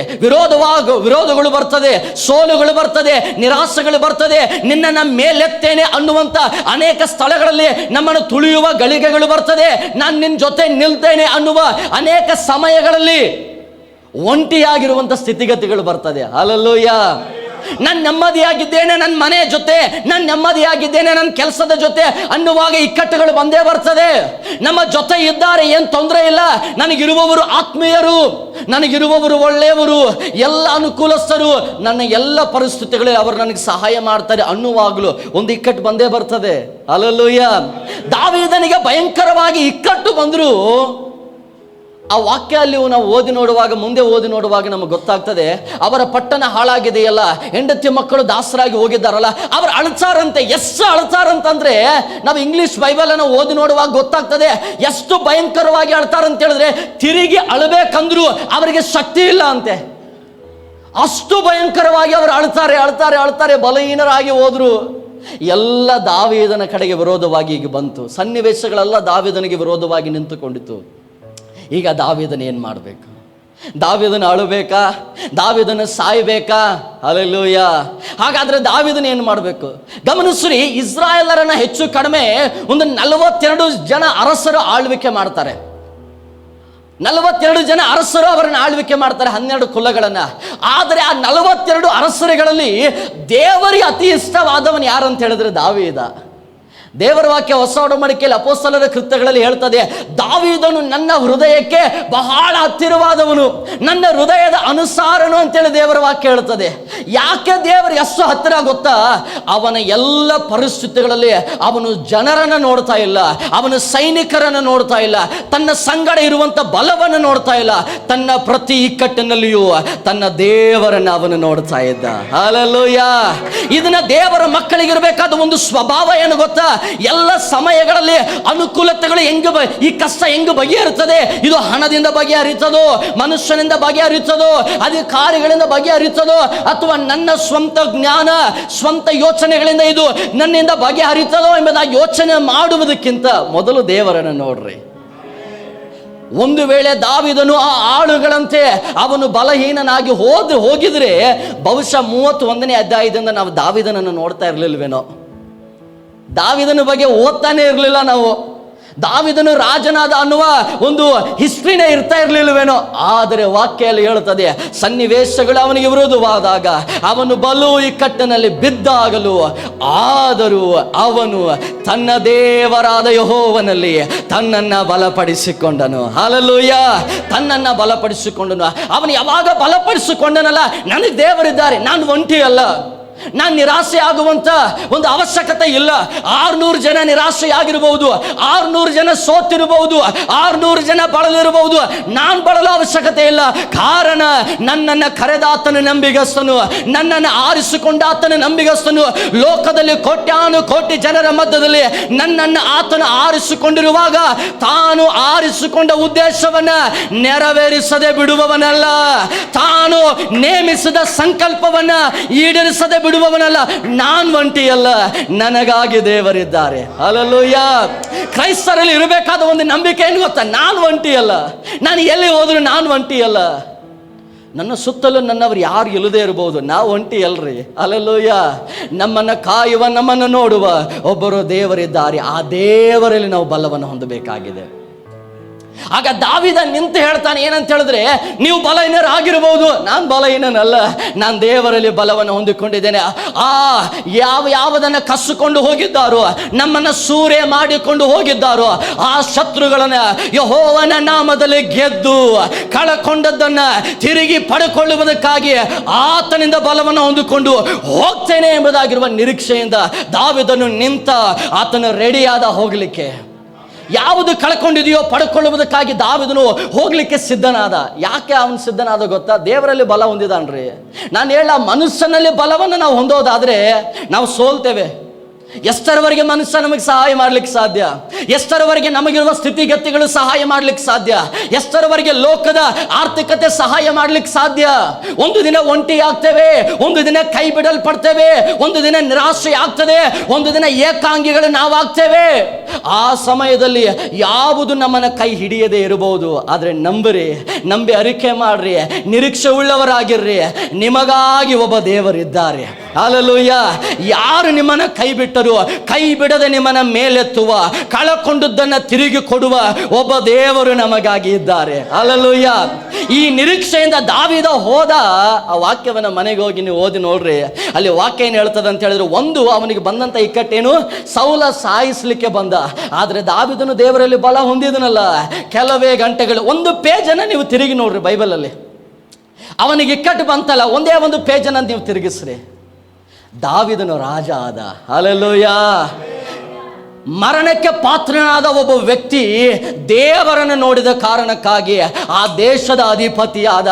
ವಿರೋಧಗಳು ಬರ್ತದೆ, ಸೋಲುಗಳು ಬರ್ತದೆ, ನಿರಾಸೆಗಳು ಬರ್ತದೆ. ನಿನ್ನನ್ನು ಮೇಲೆತ್ತೇನೆ ಅನ್ನುವಂಥ ಅನೇಕ ಸ್ಥಳಗಳಲ್ಲಿ ನಮ್ಮನ್ನು ತುಳಿಯುವ ಗಳಿಗೆಗಳು ಬರ್ತದೆ. ನಾನು ನಿನ್ನ ಜೊತೆ ನಿಲ್ತೇನೆ ಅನ್ನುವ ಅನೇಕ ಸಮಯಗಳಲ್ಲಿ ಒಂಟಿಯಾಗಿರುವಂಥ ಸ್ಥಿತಿಗತಿಗಳು ಬರ್ತದೆ. ಹಲ್ಲೆಲೂಯಾ. ನಾನು ನೆಮ್ಮದಿಯಾಗಿದ್ದೇನೆ ನನ್ನ ಮನೆಯ ಜೊತೆ, ನಾನು ನೆಮ್ಮದಿಯಾಗಿದ್ದೇನೆ ನನ್ನ ಕೆಲಸದ ಜೊತೆ ಅನ್ನುವಾಗ ಇಕ್ಕಟ್ಟುಗಳು ಬಂದೇ ಬರ್ತದೆ. ನಮ್ಮ ಜೊತೆ ಇದ್ದಾರೆ, ಏನು ತೊಂದರೆ ಇಲ್ಲ, ನನಗಿರುವವರು ಆತ್ಮೀಯರು, ನನಗಿರುವವರು ಒಳ್ಳೆಯವರು, ಎಲ್ಲ ಅನುಕೂಲಸ್ಥರು, ನನ್ನ ಎಲ್ಲ ಪರಿಸ್ಥಿತಿಗಳಲ್ಲಿ ಅವರು ನನಗೆ ಸಹಾಯ ಮಾಡ್ತಾರೆ ಅನ್ನುವಾಗಲೂ ಒಂದು ಇಕ್ಕಟ್ಟು ಬಂದೇ ಬರ್ತದೆ. ಹಲ್ಲೆಲೂಯಾ. ದಾವೀದನಿಗೆ ಭಯಂಕರವಾಗಿ ಇಕ್ಕಟ್ಟು ಬಂದರೂ ಆ ವಾಕ್ಯ ಅಲ್ಲಿ ನಾವು ಮುಂದೆ ಓದಿ ನೋಡುವಾಗ ನಮಗೆ ಗೊತ್ತಾಗ್ತದೆ, ಅವರ ಪಟ್ಟಣ ಹಾಳಾಗಿದೆಯಲ್ಲ, ಹೆಂಡತಿ ಮಕ್ಕಳು ದಾಸರಾಗಿ ಹೋಗಿದ್ದಾರಲ್ಲ, ಅವರು ಅಳ್ತಾರಂತೆ. ಎಷ್ಟು ಅಳ್ತಾರಂತಂದ್ರೆ ನಾವು ಇಂಗ್ಲಿಷ್ ಬೈಬಲ್ ಅನ್ನು ಓದಿ ನೋಡುವಾಗ ಗೊತ್ತಾಗ್ತದೆ ಎಷ್ಟು ಭಯಂಕರವಾಗಿ ಅಳ್ತಾರಂತ ಹೇಳಿದ್ರೆ, ತಿರುಗಿ ಅಳಬೇಕಂದ್ರೂ ಅವರಿಗೆ ಶಕ್ತಿ ಇಲ್ಲ ಅಂತೆ. ಅಷ್ಟು ಭಯಂಕರವಾಗಿ ಅವರು ಅಳ್ತಾರೆ, ಬಲಹೀನರಾಗಿ ಹೋದ್ರು. ಎಲ್ಲ ದಾವೀದನ ಕಡೆಗೆ ವಿರೋಧವಾಗಿ ಈಗ ಬಂತು. ಸನ್ನಿವೇಶಗಳೆಲ್ಲ ದಾವೀದನಿಗೆ ವಿರೋಧವಾಗಿ ನಿಂತುಕೊಂಡಿತು. ಈಗ ದಾವೀದನ ಏನು ಮಾಡಬೇಕು? ದಾವೀದನ ಅಳಬೇಕಾ? ದಾವೀದನ ಸಾಯ್ಬೇಕಾ? ಹಲ್ಲೆಲೂಯಾ. ಹಾಗಾದ್ರೆ ದಾವೀದನ ಏನು ಮಾಡಬೇಕು? ಗಮನಿಸ್ರಿ, ಇಸ್ರಾಯೇಲರನ್ನ ಹೆಚ್ಚು ಕಡಿಮೆ ಒಂದು 42 ಜನ ಅರಸರು ಆಳ್ವಿಕೆ ಮಾಡ್ತಾರೆ. 42 ಜನ ಅರಸರು ಅವರನ್ನು ಆಳ್ವಿಕೆ ಮಾಡ್ತಾರೆ, 12 ಕುಲಗಳನ್ನ. ಆದರೆ ಆ 42 ಅರಸರುಗಳಲ್ಲಿ ದೇವರಿಗೆ ಅತಿ ಇಷ್ಟವಾದವನು ಯಾರಂತ ಹೇಳಿದ್ರೆ ದಾವೀದ. ದೇವರ ವಾಕ್ಯ ಹೊಸ ಒಡಂಬಡಿಕೆಯಲ್ಲಿ ಅಪೊಸ್ತಲರ ಕೃತ್ಯಗಳಲ್ಲಿ ಹೇಳ್ತದೆ, ದಾವೀದನು ನನ್ನ ಹೃದಯಕ್ಕೆ ಬಹಳ ಹತ್ತಿರವಾದವನು, ನನ್ನ ಹೃದಯದ ಅನುಸಾರನು ಅಂತೇಳಿ ದೇವರ ವಾಕ್ಯ ಹೇಳ್ತದೆ. ಯಾಕೆ ದೇವರು ಎಷ್ಟು ಹತ್ತಿರ ಗೊತ್ತಾ? ಅವನ ಎಲ್ಲ ಪರಿಸ್ಥಿತಿಗಳಲ್ಲಿ ಅವನು ಜನರನ್ನು ನೋಡ್ತಾ ಇಲ್ಲ, ಅವನು ಸೈನಿಕರನ್ನು ನೋಡ್ತಾ ಇಲ್ಲ, ತನ್ನ ಸಂಗಡ ಇರುವಂತ ಬಲವನ್ನು ನೋಡ್ತಾ ಇಲ್ಲ, ತನ್ನ ಪ್ರತಿ ಇಕ್ಕಟ್ಟಿನಲ್ಲಿಯೂ ತನ್ನ ದೇವರನ್ನು ಅವನು ನೋಡ್ತಾ ಇದ್ದ. ಹಲ್ಲೆಲೂಯಾ. ಇದನ್ನ ದೇವರ ಮಕ್ಕಳಿಗಿರಬೇಕಾದ ಒಂದು ಸ್ವಭಾವ ಏನು ಗೊತ್ತಾ? ಎಲ್ಲ ಸಮಯಗಳಲ್ಲಿ ಅನುಕೂಲತೆಗಳು ಈ ಕಷ್ಟ ಹೆಂಗೆ ಬಗೆಹರಿತದೆ, ಇದು ಹಣದಿಂದ ಬಗೆಹರಿತದೋ, ಮನುಷ್ಯನಿಂದ ಬಗೆಹರಿತದೋ, ಅಧಿಕಾರಿಗಳಿಂದ ಬಗೆಹರಿತದೋ, ಅಥವಾ ನನ್ನ ಸ್ವಂತ ಜ್ಞಾನ ಸ್ವಂತ ಯೋಚನೆಗಳಿಂದ ಇದು ನನ್ನಿಂದ ಬಗೆಹರಿತದೋ ಎಂಬುದಾಗಿ ಯೋಚನೆ ಮಾಡುವುದಕ್ಕಿಂತ ಮೊದಲು ದೇವರನ್ನು ನೋಡ್ರಿ. ಒಂದು ವೇಳೆ ದಾವೀದನು ಆ ಆಳುಗಳಂತೆ ಅವನು ಬಲಹೀನನಾಗಿ ಹೋಗಿದ್ರೆ ಬಹುಶಃ 31ನೇ ಅಧ್ಯಾಯದಿಂದ ನಾವು ದಾವೀದನನ್ನು ನೋಡ್ತಾ ಇರಲಿಲ್ವೇನೋ. ದಾವೀದನ ಬಗ್ಗೆ ಓದ್ತಾನೆ ಇರಲಿಲ್ಲ ನಾವು. ದಾವೀದನು ರಾಜನಾದ ಅನ್ನುವ ಒಂದು ಹಿಸ್ಟ್ರಿನೇ ಇರ್ತಾ ಇರಲಿಲ್ಲವೇನೋ. ಆದರೆ ವಾಕ್ಯಲ್ಲಿ ಹೇಳುತ್ತದೆ, ಸನ್ನಿವೇಶಗಳು ಅವನಿಗೆ ವಿರೋಧವಾದಾಗ, ಅವನು ಬಲು ಇಕ್ಕಟ್ಟಿನಲ್ಲಿ ಬಿದ್ದಾಗಲೂ ಆದರೂ ಅವನು ತನ್ನ ದೇವರಾದ ಯೆಹೋವನಲ್ಲಿ ತನ್ನನ್ನು ಬಲಪಡಿಸಿಕೊಂಡನು. ಹಲ್ಲೆಲೂಯಾ. ತನ್ನನ್ನು ಬಲಪಡಿಸಿಕೊಂಡನು. ಅವನು ಯಾವಾಗ ಬಲಪಡಿಸಿಕೊಂಡನಲ್ಲ, ನನಗೆ ದೇವರಿದ್ದಾರೆ, ನಾನು ಒಂಟಿ ಅಲ್ಲ, ನಾನು ನಿರಾಸೆ ಆಗುವಂತ ಒಂದು ಅವಶ್ಯಕತೆ ಇಲ್ಲ. 600 ಜನ ನಿರಾಶೆಯಾಗಿರಬಹುದು, 600 ಜನ ಸೋತಿರಬಹುದು, 600 ಜನ ಬಳಲಿರಬಹುದು, ನಾನು ಬಳಲೋ ಅವಶ್ಯಕತೆ ಇಲ್ಲ. ಕಾರಣ ನನ್ನನ್ನು ಕರೆದಾತನ ನಂಬಿಗಸ್ತನು, ನನ್ನನ್ನು ಆರಿಸಿಕೊಂಡ ಆತನ ನಂಬಿಗಸ್ತನು. ಲೋಕದಲ್ಲಿ ಕೋಟ್ಯಾನು ಕೋಟಿ ಜನರ ಮಧ್ಯದಲ್ಲಿ ನನ್ನನ್ನು ಆತನು ಆರಿಸಿಕೊಂಡಿರುವಾಗ ತಾನು ಆರಿಸಿಕೊಂಡ ಉದ್ದೇಶವನ್ನ ನೆರವೇರಿಸದೆ ಬಿಡುವವನಲ್ಲ, ತಾನು ನೇಮಿಸಿದ ಸಂಕಲ್ಪವನ್ನ ಈಡೇರಿಸದೆ ಬಿಡುವವನಲ್ಲ. ನಾನು ಒಂಟಿಯಲ್ಲ, ನನಗಾಗಿ ದೇವರಿದ್ದಾರೆ. ಹಲ್ಲೆಲೂಯಾ. ಕ್ರೈಸ್ತರಲ್ಲಿ ಇರಬೇಕಾದ ಒಂದು ನಂಬಿಕೆ ಏನು ಗೊತ್ತಾ? ನಾನು ಒಂಟಿಯಲ್ಲ, ನಾನು ಎಲ್ಲಿ ಹೋದ್ರು ನಾನು ಒಂಟಿಯಲ್ಲ. ನನ್ನ ಸುತ್ತಲೂ ನನ್ನವರು ಯಾರು ಇಲ್ಲದೆ ಇರಬಹುದು, ನಾವು ಒಂಟಿ ಅಲ್ರಿ. ಹಲ್ಲೆಲೂಯಾ. ನಮ್ಮನ್ನು ಕಾಯುವ, ನಮ್ಮನ್ನು ನೋಡುವ ಒಬ್ಬರು ದೇವರಿದ್ದಾರೆ. ಆ ದೇವರಲ್ಲಿ ನಾವು ಬಲವನ್ನು ಹೊಂದಬೇಕಾಗಿದೆ. ಆಗ ದಾವೀದ ನಿಂತು ಹೇಳ್ತಾನೆ, ಏನಂತ ಹೇಳಿದ್ರೆ, ನೀವು ಬಲಹೀನರಾಗಿರಬಹುದು, ನಾನು ಬಲಹೀನನಲ್ಲ, ನಾನು ದೇವರಲ್ಲಿ ಬಲವನ್ನು ಹೊಂದಿಕೊಂಡಿದ್ದೇನೆ. ಯಾವುದನ್ನ ಕಸಿಕೊಂಡು ಹೋಗಿದ್ದಾರೋ, ನಮ್ಮನ್ನು ಸೂರೆ ಮಾಡಿಕೊಂಡು ಹೋಗಿದ್ದಾರೋ ಆ ಶತ್ರುಗಳನ್ನ ಯೆಹೋವನ ನಾಮದಲ್ಲಿ ಗೆದ್ದು ಕಳಕೊಂಡದ್ದನ್ನ ತಿರುಗಿ ಪಡೆಕೊಳ್ಳುವುದಕ್ಕಾಗಿ ಆತನಿಂದ ಬಲವನ್ನು ಹೊಂದಿಕೊಂಡು ಹೋಗ್ತೇನೆ ಎಂಬುದಾಗಿರುವ ನಿರೀಕ್ಷೆಯಿಂದ ದಾವೀದನು ನಿಂತ, ಆತನ ರೆಡಿಯಾದ ಹೋಗಲಿಕ್ಕೆ. ಯಾವುದು ಕಳ್ಕೊಂಡಿದೆಯೋ ಪಡ್ಕೊಳ್ಳುವುದಕ್ಕಾಗಿ ದಾವೀದನು ಹೋಗ್ಲಿಕ್ಕೆ ಸಿದ್ಧನಾದ. ಯಾಕೆ ಅವನು ಸಿದ್ಧನಾದ ಗೊತ್ತಾ? ದೇವರಲ್ಲಿ ಬಲ ಹೊಂದಿದಾನ್ರಿ. ನಾನು ಹೇಳ, ಮನುಷ್ಯನಲ್ಲಿ ಬಲವನ್ನು ನಾವು ಹೊಂದೋದಾದ್ರೆ ನಾವು ಸೋಲ್ತೇವೆ. ಎಷ್ಟರವರೆಗೆ ಮನುಷ್ಯ ನಮಗೆ ಸಹಾಯ ಮಾಡ್ಲಿಕ್ಕೆ ಸಾಧ್ಯ? ಎಷ್ಟರವರೆಗೆ ನಮಗಿರುವ ಸ್ಥಿತಿಗತಿಗಳು ಸಹಾಯ ಮಾಡ್ಲಿಕ್ಕೆ ಸಾಧ್ಯ? ಎಷ್ಟರವರೆಗೆ ಲೋಕದ ಆರ್ಥಿಕತೆ ಸಹಾಯ ಮಾಡ್ಲಿಕ್ಕೆ ಸಾಧ್ಯ? ಒಂದು ದಿನ ಒಂಟಿ ಆಗ್ತೇವೆ, ಒಂದು ದಿನ ಕೈ ಬಿಡಲ್ಪಡ್ತೇವೆ, ಒಂದು ದಿನ ನಿರಾಶೆ ಆಗ್ತದೆ, ಒಂದು ದಿನ ಏಕಾಂಗಿಗಳು ನಾವಾಗ್ತೇವೆ. ಆ ಸಮಯದಲ್ಲಿ ಯಾವುದು ನಮ್ಮನ್ನ ಕೈ ಹಿಡಿಯದೇ ಇರಬಹುದು. ಆದ್ರೆ ನಂಬಿ ಅರಿಕೆ ಮಾಡ್ರಿ, ನಿರೀಕ್ಷೆ ಉಳ್ಳವರಾಗಿರ್ರಿ, ನಿಮಗಾಗಿ ಒಬ್ಬ ದೇವರಿದ್ದಾರೆ. ಹಲ್ಲೆಲೂಯಾ. ಯಾರು ನಿಮ್ಮನ್ನ ಕೈ ಬಿಟ್ಟರು, ಕೈ ಬಿಡದೆ ನಿಮ್ಮನ್ನ ಮೇಲೆತ್ತುವ, ಕಳಕೊಂಡದ್ದನ್ನ ತಿರುಗಿ ಕೊಡುವ ಒಬ್ಬ ದೇವರು ನಮಗಾಗಿ ಇದ್ದಾರೆ. ಹಲ್ಲೆಲೂಯಾ. ಈ ನಿರೀಕ್ಷೆಯಿಂದ ದಾವೀದ ಹೋದ. ಆ ವಾಕ್ಯವನ್ನ ಮನೆಗೆ ಹೋಗಿ ನೀವು ಓದಿ ನೋಡ್ರಿ. ಅಲ್ಲಿ ವಾಕ್ಯ ಏನು ಹೇಳ್ತದೆ ಅಂತ ಹೇಳಿದ್ರೆ, ಒಂದು ಅವನಿಗೆ ಬಂದಂತ ಇಕ್ಕಟ್ಟೇನು, ಸೌಲ ಸಾಯಿಸ್ಲಿಕ್ಕೆ ಬಂದ. ಆದ್ರೆ ದಾವೀದನು ದೇವರಲ್ಲಿ ಬಲ ಹೊಂದಿದನಲ್ಲ. ಕೆಲವೇ ಗಂಟೆಗಳು, ಒಂದು ಪೇಜನ್ನ ನೀವು ತಿರುಗಿ ನೋಡ್ರಿ ಬೈಬಲಲ್ಲಿ. ಅವನಿಗೆ ಇಕ್ಕಟ್ಟು ಬಂತಲ್ಲ, ಒಂದೇ ಒಂದು ಪೇಜನ್ನ ನೀವು ತಿರುಗಿಸ್ರಿ, ದಾವೀದನು ರಾಜ ಆದ. ಹಲ್ಲೆಲೂಯಾ. ಮರಣಕ್ಕೆ ಪಾತ್ರನಾದ ಒಬ್ಬ ವ್ಯಕ್ತಿ ದೇವರನ್ನು ನೋಡಿದ ಕಾರಣಕ್ಕಾಗಿ ಆ ದೇಶದ ಅಧಿಪತಿಯಾದ,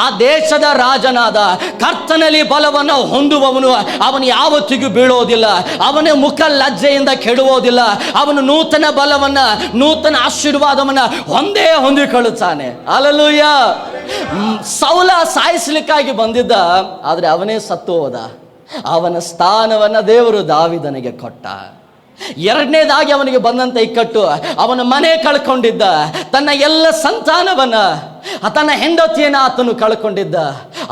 ಆ ದೇಶದ ರಾಜನಾದ. ಕರ್ತನಲ್ಲಿ ಬಲವನ್ನು ಹೊಂದುವವನು ಅವನು ಯಾವತ್ತಿಗೂ ಬೀಳೋದಿಲ್ಲ. ಅವನ ಮುಖ ಲಜ್ಜೆಯಿಂದ ಕೆಡುವುದಿಲ್ಲ. ಅವನು ನೂತನ ಬಲವನ್ನ, ನೂತನ ಆಶೀರ್ವಾದವನ್ನ ಹೊಂದಿಕೊಳ್ಳುತ್ತಾನೆ. ಹಲ್ಲೆಲೂಯಾ. ಸೌಲ ಸಾಯಿಸಲಿಕ್ಕಾಗಿ ಬಂದಿದ್ದ, ಆದರೆ ಅವನೇ ಸತ್ತು ಹೋದ. ಅವನ ಸ್ಥಾನವನ್ನ ದೇವರು ದಾವೀದನಿಗೆ ಕೊಟ್ಟ. ಎರಡನೇದಾಗಿ ಅವನಿಗೆ ಬಂದಂತ ಇಕ್ಕಟ್ಟು, ಅವನ ಮನೆ ಕಳ್ಕೊಂಡಿದ್ದ, ತನ್ನ ಎಲ್ಲ ಸಂತಾನವನ್ನ, ತನ್ನ ಹೆಂಡತಿಯನ್ನ ಆತನು ಕಳ್ಕೊಂಡಿದ್ದ.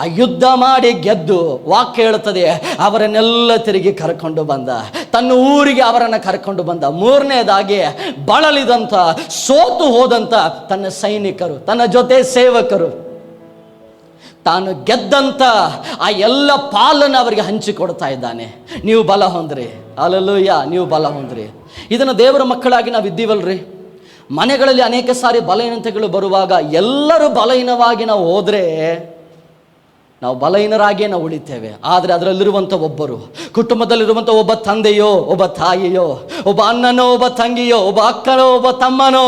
ಆ ಯುದ್ಧ ಮಾಡಿ ಗೆದ್ದು, ವಾಕ್ಯ ಹೇಳುತ್ತದೆ, ಅವರನ್ನೆಲ್ಲ ತಿರುಗಿ ಕರ್ಕೊಂಡು ಬಂದ, ತನ್ನ ಊರಿಗೆ ಅವರನ್ನು ಕರ್ಕೊಂಡು ಬಂದ. ಮೂರನೇದಾಗಿ ಬಳಲಿದಂತ, ಸೋತು ಹೋದಂತ ತನ್ನ ಸೈನಿಕರು, ತನ್ನ ಜೊತೆ ಸೇವಕರು, ತಾನು ಗೆದ್ದಂತ ಆ ಎಲ್ಲ ಪಾಲನ್ನು ಅವರಿಗೆ ಹಂಚಿಕೊಡ್ತಾ ಇದ್ದಾನೆ. ನೀವು ಬಲ ಹೊಂದ್ರಿ. ಹಲ್ಲೆಲೂಯಾ. ನೀವು ಬಲ ಹೊಂದ್ರಿ. ಇದನ್ನು ದೇವರ ಮಕ್ಕಳಾಗಿ ನಾವು ಇದ್ದೀವಲ್ರಿ. ಮನೆಗಳಲ್ಲಿ ಅನೇಕ ಸಾರಿ ಬಲಹೀನತೆಗಳು ಬರುವಾಗ ಎಲ್ಲರೂ ಬಲಹೀನವಾಗಿ ನಾವು ಹೋದ್ರೆ ನಾವು ಬಲಹೀನರಾಗಿಯೇ ನಾವು ಉಳಿತೇವೆ. ಆದರೆ ಅದರಲ್ಲಿರುವಂಥ ಒಬ್ಬರು, ಕುಟುಂಬದಲ್ಲಿರುವಂಥ ಒಬ್ಬ ತಂದೆಯೋ, ಒಬ್ಬ ತಾಯಿಯೋ, ಒಬ್ಬ ಅಣ್ಣನೋ, ಒಬ್ಬ ತಂಗಿಯೋ, ಒಬ್ಬ ಅಕ್ಕನೋ, ಒಬ್ಬ ತಮ್ಮನೋ,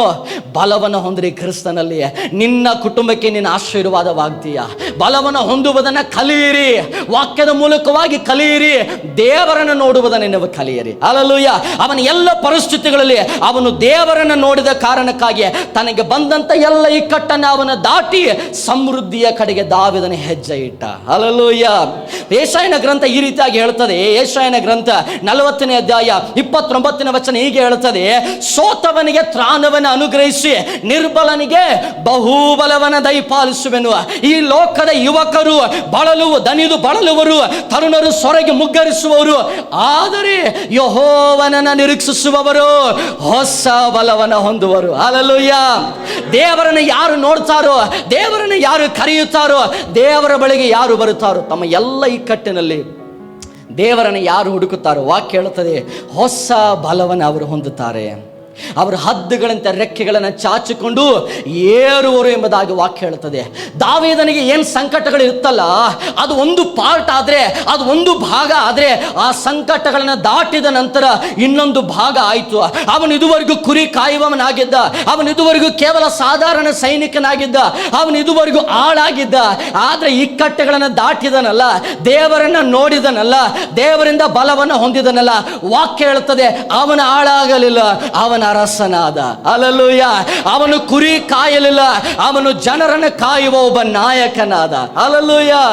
ಬಲವನ್ನು ಹೊಂದ್ರಿ ಕ್ರಿಸ್ತನಲ್ಲಿ. ನಿನ್ನ ಕುಟುಂಬಕ್ಕೆ ನೀನು ಆಶೀರ್ವಾದವಾಗ್ತೀಯ. ಬಲವನ್ನು ಹೊಂದುವುದನ್ನು ಕಲಿಯಿರಿ. ವಾಕ್ಯದ ಮೂಲಕವಾಗಿ ಕಲಿಯಿರಿ. ದೇವರನ್ನು ನೋಡುವುದನ್ನು ನೀವು ಕಲಿಯಿರಿ. ಹಲ್ಲೆಲೂಯಾ. ಅವನ ಎಲ್ಲ ಪರಿಸ್ಥಿತಿಗಳಲ್ಲಿ ಅವನು ದೇವರನ್ನು ನೋಡಿದ ಕಾರಣಕ್ಕಾಗಿ ತನಗೆ ಬಂದಂಥ ಎಲ್ಲ ಇಕ್ಕಟ್ಟನ್ನು ಅವನು ದಾಟಿ ಸಮೃದ್ಧಿಯ ಕಡೆಗೆ ದಾವೀದನ ಹೆಜ್ಜೆ ಇಟ್ಟ. ಹಲ್ಲೆಲೂಯಾ. ಯೆಶಾಯನ ಗ್ರಂಥ ಈ ರೀತಿಯಾಗಿ ಹೇಳ್ತದೆ. ಯೆಶಾಯನ ಗ್ರಂಥ 40ನೇ ಅಧ್ಯಾಯ 29ನೇ ವಚನ ಹೀಗೆ ಹೇಳ್ತದೆ, ಸೋತವನಿಗೆ ತ್ರಾಣವನ್ನು ಅನುಗ್ರಹಿಸಿ ನಿರ್ಬಲನಿಗೆ ಬಹುಬಲವನ್ನು ದಯಪಾಲಿಸುವೆನು. ಈ ಲೋಕದ ಯುವಕರು ದಣಿದು ಬಳಲುವರು, ತರುಣರು ಸೊರಗಿ ಮುಗ್ಗರಿಸುವವರು, ಆದರೆ ಯೆಹೋವನನ್ನು ನಿರೀಕ್ಷಿಸುವವರು ಹೊಸ ಬಲವನ್ನು ಹೊಂದುವರು. ಹಲ್ಲೆಲೂಯಾ. ದೇವರನ್ನು ಯಾರು ನೋಡ್ತಾರೋ, ದೇವರನ್ನು ಯಾರು ಕರೆಯುತ್ತಾರೋ, ದೇವರ ಬಳಿಗೆ ಯಾರು ಬರುತ್ತಾರೋ, ತಮ್ಮ ಎಲ್ಲ ಇಕ್ಕಟ್ಟಿನಲ್ಲಿ ದೇವರನ್ನು ಯಾರು ಹುಡುಕುತ್ತಾರೋ, ವಾಕ್ಯ ಹೇಳುತ್ತದೆ, ಹೊಸ ಬಲವನ್ನು ಅವರು ಹೊಂದುತ್ತಾರೆ. ಅವರು ಹದ್ದುಗಳಂತೆ ರೆಕ್ಕೆಗಳನ್ನು ಚಾಚಿಕೊಂಡು ಏರುವರು ಎಂಬುದಾಗಿ ವಾಕ್ಯ ಹೇಳುತ್ತದೆ. ದಾವೀದನಿಗೆ ಏನು ಸಂಕಟಗಳು ಇರುತ್ತಲ್ಲ, ಅದು ಒಂದು ಪಾರ್ಟ್ ಆದರೆ, ಅದು ಒಂದು ಭಾಗ ಆದರೆ, ಆ ಸಂಕಟಗಳನ್ನು ದಾಟಿದ ನಂತರ ಇನ್ನೊಂದು ಭಾಗ ಆಯಿತು. ಅವನು ಇದುವರೆಗೂ ಕುರಿ ಕಾಯುವವನಾಗಿದ್ದ, ಅವನು ಇದುವರೆಗೂ ಕೇವಲ ಸಾಧಾರಣ ಸೈನಿಕನಾಗಿದ್ದ, ಅವನು ಇದುವರೆಗೂ ಆಳಾಗಿದ್ದ. ಆದರೆ ಇಕ್ಕಟ್ಟುಗಳನ್ನು ದಾಟಿದನಲ್ಲ, ದೇವರನ್ನು ನೋಡಿದನಲ್ಲ, ದೇವರಿಂದ ಬಲವನ್ನು ಹೊಂದಿದನಲ್ಲ, ವಾಕ್ಯ ಹೇಳುತ್ತದೆ, ಅವನ ಆಳಾಗಲಿಲ್ಲ, ಅವನ ಅರಸನಾದ. ಹಲ್ಲೆಲೂಯಾ. ಅವನು ಕುರಿ ಕಾಯಲಿಲ್ಲ, ಅವನು ಜನರನ್ನು ಕಾಯುವ ಒಬ್ಬ ನಾಯಕನಾದ. ಹಲ್ಲೆಲೂಯಾ.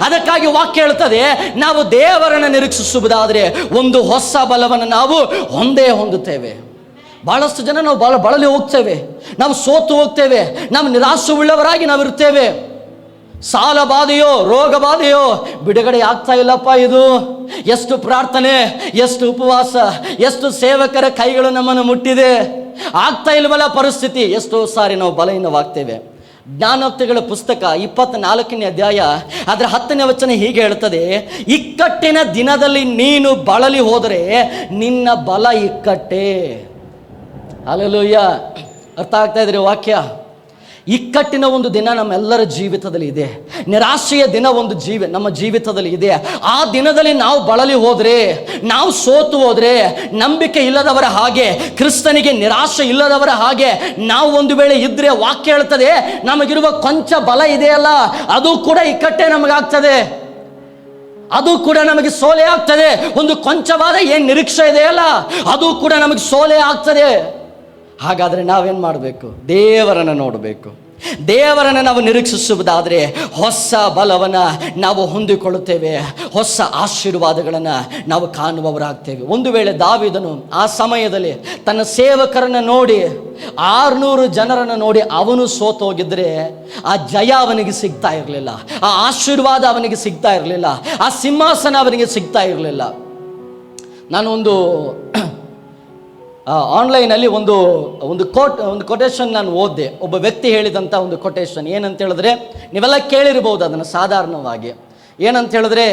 ಅದಕ್ಕಾಗಿ ವಾಕ್ಯ ಹೇಳ್ತದೆ, ನಾವು ದೇವರನ್ನು ನಿರೀಕ್ಷಿಸುವುದಾದರೆ ಒಂದು ಹೊಸ ಬಲವನ್ನು ನಾವು ಹೊಂದುತ್ತೇವೆ. ಬಹಳಷ್ಟು ಜನ ನಾವು ಬಳಲಿ ಹೋಗ್ತೇವೆ, ನಾವು ಸೋತು ಹೋಗ್ತೇವೆ, ನಾವು ನಿರಾಶೆ ಉಳ್ಳವರಾಗಿ ನಾವು ಇರ್ತೇವೆ. ಸಾಲ ಬಾಧೆಯೋ, ರೋಗ ಬಾಧೆಯೋ, ಬಿಡುಗಡೆ ಆಗ್ತಾ ಇಲ್ಲಪ್ಪ. ಇದು ಎಷ್ಟು ಪ್ರಾರ್ಥನೆ, ಎಷ್ಟು ಉಪವಾಸ, ಎಷ್ಟು ಸೇವಕರ ಕೈಗಳು ನಮ್ಮನ್ನು ಮುಟ್ಟಿದೆ, ಆಗ್ತಾ ಇಲ್ವಲ್ಲ ಪರಿಸ್ಥಿತಿ. ಎಷ್ಟೋ ಸಾರಿ ನಾವು ಬಲಹೀನವಾಗ್ತೇವೆ. ಜ್ಞಾನೋಕ್ತಿಗಳ ಪುಸ್ತಕ 24ನೇ ಅಧ್ಯಾಯ ಅದರ 10ನೇ ವಚನ ಹೀಗೆ ಹೇಳ್ತದೆ, ಇಕ್ಕಟ್ಟಿನ ದಿನದಲ್ಲಿ ನೀನು ಬಳಲಿ ಹೋದರೆ ನಿನ್ನ ಬಲ ಇಕ್ಕಟ್ಟೆ. ಹಲ್ಲೆಲೂಯಾ. ಅರ್ಥ ಆಗ್ತಾ ಇದ್ರಿ ವಾಕ್ಯ? ಇಕ್ಕಟ್ಟಿನ ಒಂದು ದಿನ ನಮ್ಮೆಲ್ಲರ ಜೀವಿತದಲ್ಲಿ ಇದೆ. ನಿರಾಶೆಯ ದಿನ ಒಂದು ನಮ್ಮ ಜೀವಿತದಲ್ಲಿ ಇದೆ. ಆ ದಿನದಲ್ಲಿ ನಾವು ಬಳಲಿ ಹೋದರೆ, ನಾವು ಸೋತು ಹೋದರೆ, ನಂಬಿಕೆ ಇಲ್ಲದವರ ಹಾಗೆ, ಕ್ರಿಸ್ತನಿಗೆ ನಿರಾಶೆ ಇಲ್ಲದವರ ಹಾಗೆ ನಾವು ಒಂದು ವೇಳೆ ಇದ್ರೆ, ವಾಕ್ಯ ಹೇಳ್ತದೆ, ನಮಗಿರುವ ಕೊಂಚ ಬಲ ಇದೆಯಲ್ಲ, ಅದು ಕೂಡ ಇಕ್ಕಟ್ಟೆ ನಮಗಾಗ್ತದೆ, ಅದು ಕೂಡ ನಮಗೆ ಸೋಲೆ ಆಗ್ತದೆ. ಒಂದು ಕೊಂಚವಾದ ಏನು ನಿರೀಕ್ಷೆ ಇದೆಯಲ್ಲ, ಅದು ಕೂಡ ನಮಗೆ ಸೋಲೆ ಆಗ್ತದೆ. ಹಾಗಾದರೆ ನಾವೇನು ಮಾಡಬೇಕು? ದೇವರನ್ನು ನೋಡಬೇಕು. ದೇವರನ್ನು ನಾವು ನಿರೀಕ್ಷಿಸುವುದಾದರೆ ಹೊಸ ಬಲವನ್ನು ನಾವು ಹೊಂದಿಕೊಳ್ಳುತ್ತೇವೆ, ಹೊಸ ಆಶೀರ್ವಾದಗಳನ್ನು ನಾವು ಕಾಣುವವರಾಗ್ತೇವೆ. ಒಂದು ವೇಳೆ ದಾವೀದನು ಆ ಸಮಯದಲ್ಲಿ ತನ್ನ ಸೇವಕರನ್ನು ನೋಡಿ 600 ಜನರನ್ನು ನೋಡಿ ಅವನು ಸೋತು ಹೋಗಿದ್ರೆ ಆ ಜಯ ಅವನಿಗೆ ಸಿಗ್ತಾ ಇರಲಿಲ್ಲ, ಆ ಆಶೀರ್ವಾದ ಅವನಿಗೆ ಸಿಗ್ತಾ ಇರಲಿಲ್ಲ, ಆ ಸಿಂಹಾಸನ ಅವನಿಗೆ ಸಿಗ್ತಾ ಇರಲಿಲ್ಲ. ನಾನೊಂದು ಆನ್ಲೈನಲ್ಲಿ ಒಂದು ಕೊಟೇಶನ್ ನಾನು ಓದಿದೆ. ಒಬ್ಬ ವ್ಯಕ್ತಿ ಹೇಳಿದಂಥ ಒಂದು ಕೊಟೇಶನ್ ಏನಂತ ಹೇಳಿದ್ರೆ, ನೀವೆಲ್ಲ ಕೇಳಿರ್ಬೋದು ಅದನ್ನು ಸಾಧಾರಣವಾಗಿ. ಏನಂತ ಹೇಳಿದ್ರೆ,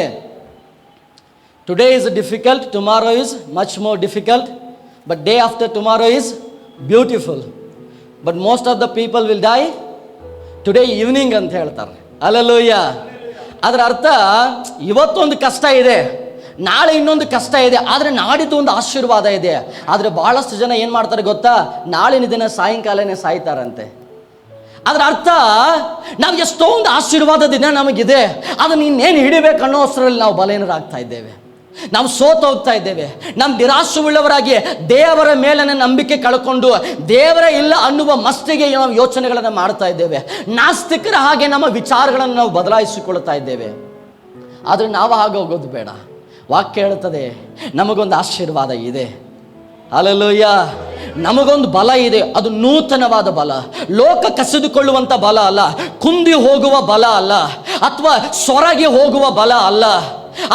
today is difficult, tomorrow is much more difficult, but day after tomorrow is beautiful, but most of the people will die today evening ಅಂತ ಹೇಳ್ತಾರೆ. ಅಲ್ಲಲ್ಲೂಯ್ಯ. ಅದರ ಅರ್ಥ, ಇವತ್ತೊಂದು ಕಷ್ಟ ಇದೆ, ನಾಳೆ ಇನ್ನೊಂದು ಕಷ್ಟ ಇದೆ, ಆದರೆ ನಾಡಿದ್ದು ಒಂದು ಆಶೀರ್ವಾದ ಇದೆ. ಆದರೆ ಬಹಳಷ್ಟು ಜನ ಏನು ಮಾಡ್ತಾರೆ ಗೊತ್ತಾ, ನಾಳಿನ ದಿನ ಸಾಯಂಕಾಲನೇ ಸಾಯ್ತಾರಂತೆ. ಅದರ ಅರ್ಥ, ನಾವು ಎಷ್ಟೋ ಒಂದು ಆಶೀರ್ವಾದ ದಿನ ನಮಗಿದೆ, ಅದನ್ನು ಇನ್ನೇನು ಹಿಡಿಬೇಕು ಅನ್ನೋ ಅಷ್ಟರಲ್ಲಿ ನಾವು ಬಲಹೀನರಾಗ್ತಾ ಇದ್ದೇವೆ, ನಾವು ಸೋತು ಹೋಗ್ತಾ ಇದ್ದೇವೆ. ನಮ್ಮ ನಿರಾಶೆಯುಳ್ಳವರಾಗಿ ದೇವರ ಮೇಲಿನ ನಂಬಿಕೆ ಕಳ್ಕೊಂಡು ದೇವರ ಇಲ್ಲ ಅನ್ನುವ ಮಸ್ತಿಗೆ ನಾವು ಯೋಚನೆಗಳನ್ನು ಮಾಡ್ತಾ ಇದ್ದೇವೆ. ನಾಸ್ತಿಕರ ಹಾಗೆ ನಮ್ಮ ವಿಚಾರಗಳನ್ನು ನಾವು ಬದಲಾಯಿಸಿಕೊಳ್ತಾ ಇದ್ದೇವೆ. ಆದರೆ ನಾವು ಹಾಗೆ ಹೋಗೋದು ಬೇಡ. ವಾಕ್ಯ ಹೇಳುತ್ತದೆ, ನಮಗೊಂದು ಆಶೀರ್ವಾದ ಇದೆ. ಹಲ್ಲೆಲೂಯಾ. ನಮಗೊಂದು ಬಲ ಇದೆ, ಅದು ನೂತನವಾದ ಬಲ, ಲೋಕ ಕಸಿದುಕೊಳ್ಳುವಂಥ ಬಲ ಅಲ್ಲ, ಕುಂದಿ ಹೋಗುವ ಬಲ ಅಲ್ಲ, ಅಥವಾ ಸೊರಗಿ ಹೋಗುವ ಬಲ ಅಲ್ಲ,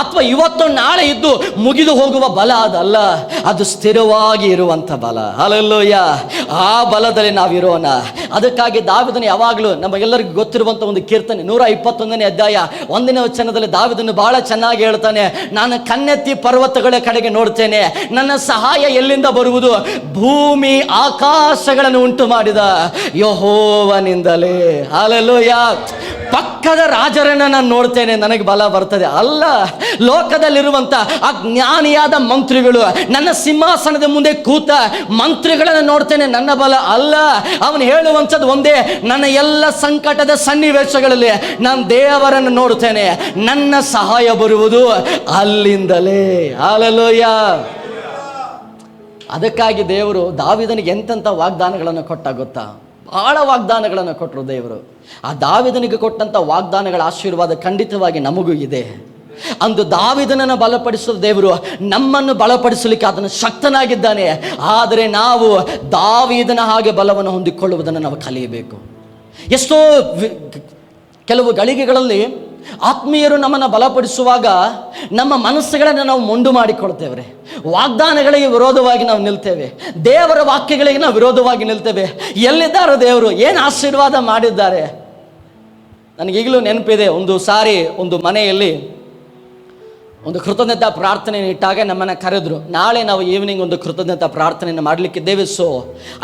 ಅಥವಾ ಇವತ್ತು ನಾಳೆ ಇದ್ದು ಮುಗಿದು ಹೋಗುವ ಬಲ ಅದಲ್ಲ, ಅದು ಸ್ಥಿರವಾಗಿ ಇರುವಂಥ ಬಲ. ಹಲ್ಲೆಲೂಯಾ. ಆ ಬಲದಲ್ಲಿ ನಾವಿರೋಣ. ಅದಕ್ಕಾಗಿ ದಾವೀದನು ಯಾವಾಗಲೂ ನಮಗೆಲ್ಲರಿಗೂ ಗೊತ್ತಿರುವಂಥ ಒಂದು ಕೀರ್ತನೆ 121ನೇ ಅಧ್ಯಾಯ 1ನೇ ವಚನದಲ್ಲಿ ದಾವೀದನು ಬಹಳ ಚೆನ್ನಾಗಿ ಹೇಳ್ತಾನೆ, ನಾನು ಕಣ್ಣೆತ್ತಿ ಪರ್ವತಗಳ ಕಡೆಗೆ ನೋಡ್ತೇನೆ, ನನ್ನ ಸಹಾಯ ಎಲ್ಲಿಂದ ಬರುವುದು? ಭೂಮಿ ಆಕಾಶಗಳನ್ನು ಉಂಟು ಮಾಡಿದ ಯೆಹೋವನಿಂದಲೇ. ಹಲ್ಲೆಲೂಯಾ. ಪಕ್ಕದ ರಾಜರನ್ನ ನಾನು ನೋಡ್ತೇನೆ, ನನಗೆ ಬಲ ಬರ್ತದೆ ಅಲ್ಲ. ಲೋಕದಲ್ಲಿರುವಂಥ ಅಜ್ಞಾನಿಯಾದ ಮಂತ್ರಿಗಳು, ನನ್ನ ಸಿಂಹಾಸನದ ಮುಂದೆ ಕೂತ ಮಂತ್ರಿಗಳನ್ನು ನೋಡ್ತೇನೆ, ನನ್ನ ಬಲ ಅಲ್ಲ. ಅವನು ಹೇಳುವಂಥದ್ದು ಒಂದೇ, ನನ್ನ ಎಲ್ಲ ಸಂಕಟದ ಸನ್ನಿವೇಶಗಳಲ್ಲಿ ನಾನು ದೇವರನ್ನು ನೋಡ್ತೇನೆ, ನನ್ನ ಸಹಾಯ ಬರುವುದು ಅಲ್ಲಿಂದಲೇ. ಹಲ್ಲೆಲೂಯಾ. ಅದಕ್ಕಾಗಿ ದೇವರು ದಾವೀದನಿಗೆ ಎಂತೆಂಥ ವಾಗ್ದಾನಗಳನ್ನು ಕೊಟ್ಟ ಗೊತ್ತಾ? ಬಹಳ ವಾಗ್ದಾನಗಳನ್ನು ಕೊಟ್ಟರು ದೇವರು. ಆ ದಾವೀದನಿಗೆ ಕೊಟ್ಟಂಥ ವಾಗ್ದಾನಗಳ ಆಶೀರ್ವಾದ ಖಂಡಿತವಾಗಿ ನಮಗೂ ಇದೆ. ಅಂದು ದಾವೀದನನ್ನು ಬಲಪಡಿಸುವ ದೇವರು ನಮ್ಮನ್ನು ಬಲಪಡಿಸಲಿಕ್ಕೆ ಅದನ್ನು ಶಕ್ತನಾಗಿದ್ದಾನೆ. ಆದರೆ ನಾವು ದಾವೀದನ ಹಾಗೆ ಬಲವನ್ನು ಹೊಂದಿಕೊಳ್ಳುವುದನ್ನು ನಾವು ಕಲಿಯಬೇಕು. ಎಷ್ಟೋ ಕೆಲವು ಗಳಿಗೆಗಳಲ್ಲಿ ಆತ್ಮೀಯರು ನಮ್ಮನ್ನು ಬಲಪಡಿಸುವಾಗ ನಮ್ಮ ಮನಸ್ಸುಗಳನ್ನು ನಾವು ಮೊಂಡು ಮಾಡಿಕೊಳ್ತೇವೆ, ವಾಗ್ದಾನಗಳಿಗೆ ವಿರೋಧವಾಗಿ ನಾವು ನಿಲ್ತೇವೆ, ದೇವರ ವಾಕ್ಯಗಳಿಗೆ ನಾವು ವಿರೋಧವಾಗಿ ನಿಲ್ತೇವೆ. ಎಲ್ಲಿದ್ದಾರೆ ದೇವರು? ಏನು ಆಶೀರ್ವಾದ ಮಾಡಿದ್ದಾರೆ? ನನಗೀಗಲೂ ನೆನಪಿದೆ, ಒಂದು ಸಾರಿ ಒಂದು ಮನೆಯಲ್ಲಿ ಒಂದು ಕೃತಜ್ಞತಾ ಪ್ರಾರ್ಥನೆಯನ್ನು ಇಟ್ಟಾಗ ನಮ್ಮನ್ನು ಕರೆದ್ರು. ನಾಳೆ ನಾವು ಈವ್ನಿಂಗ್ ಒಂದು ಕೃತಜ್ಞತಾ ಪ್ರಾರ್ಥನೆಯನ್ನು ಮಾಡಲಿಕ್ಕಿದ್ದೇವೆ, ಸೊ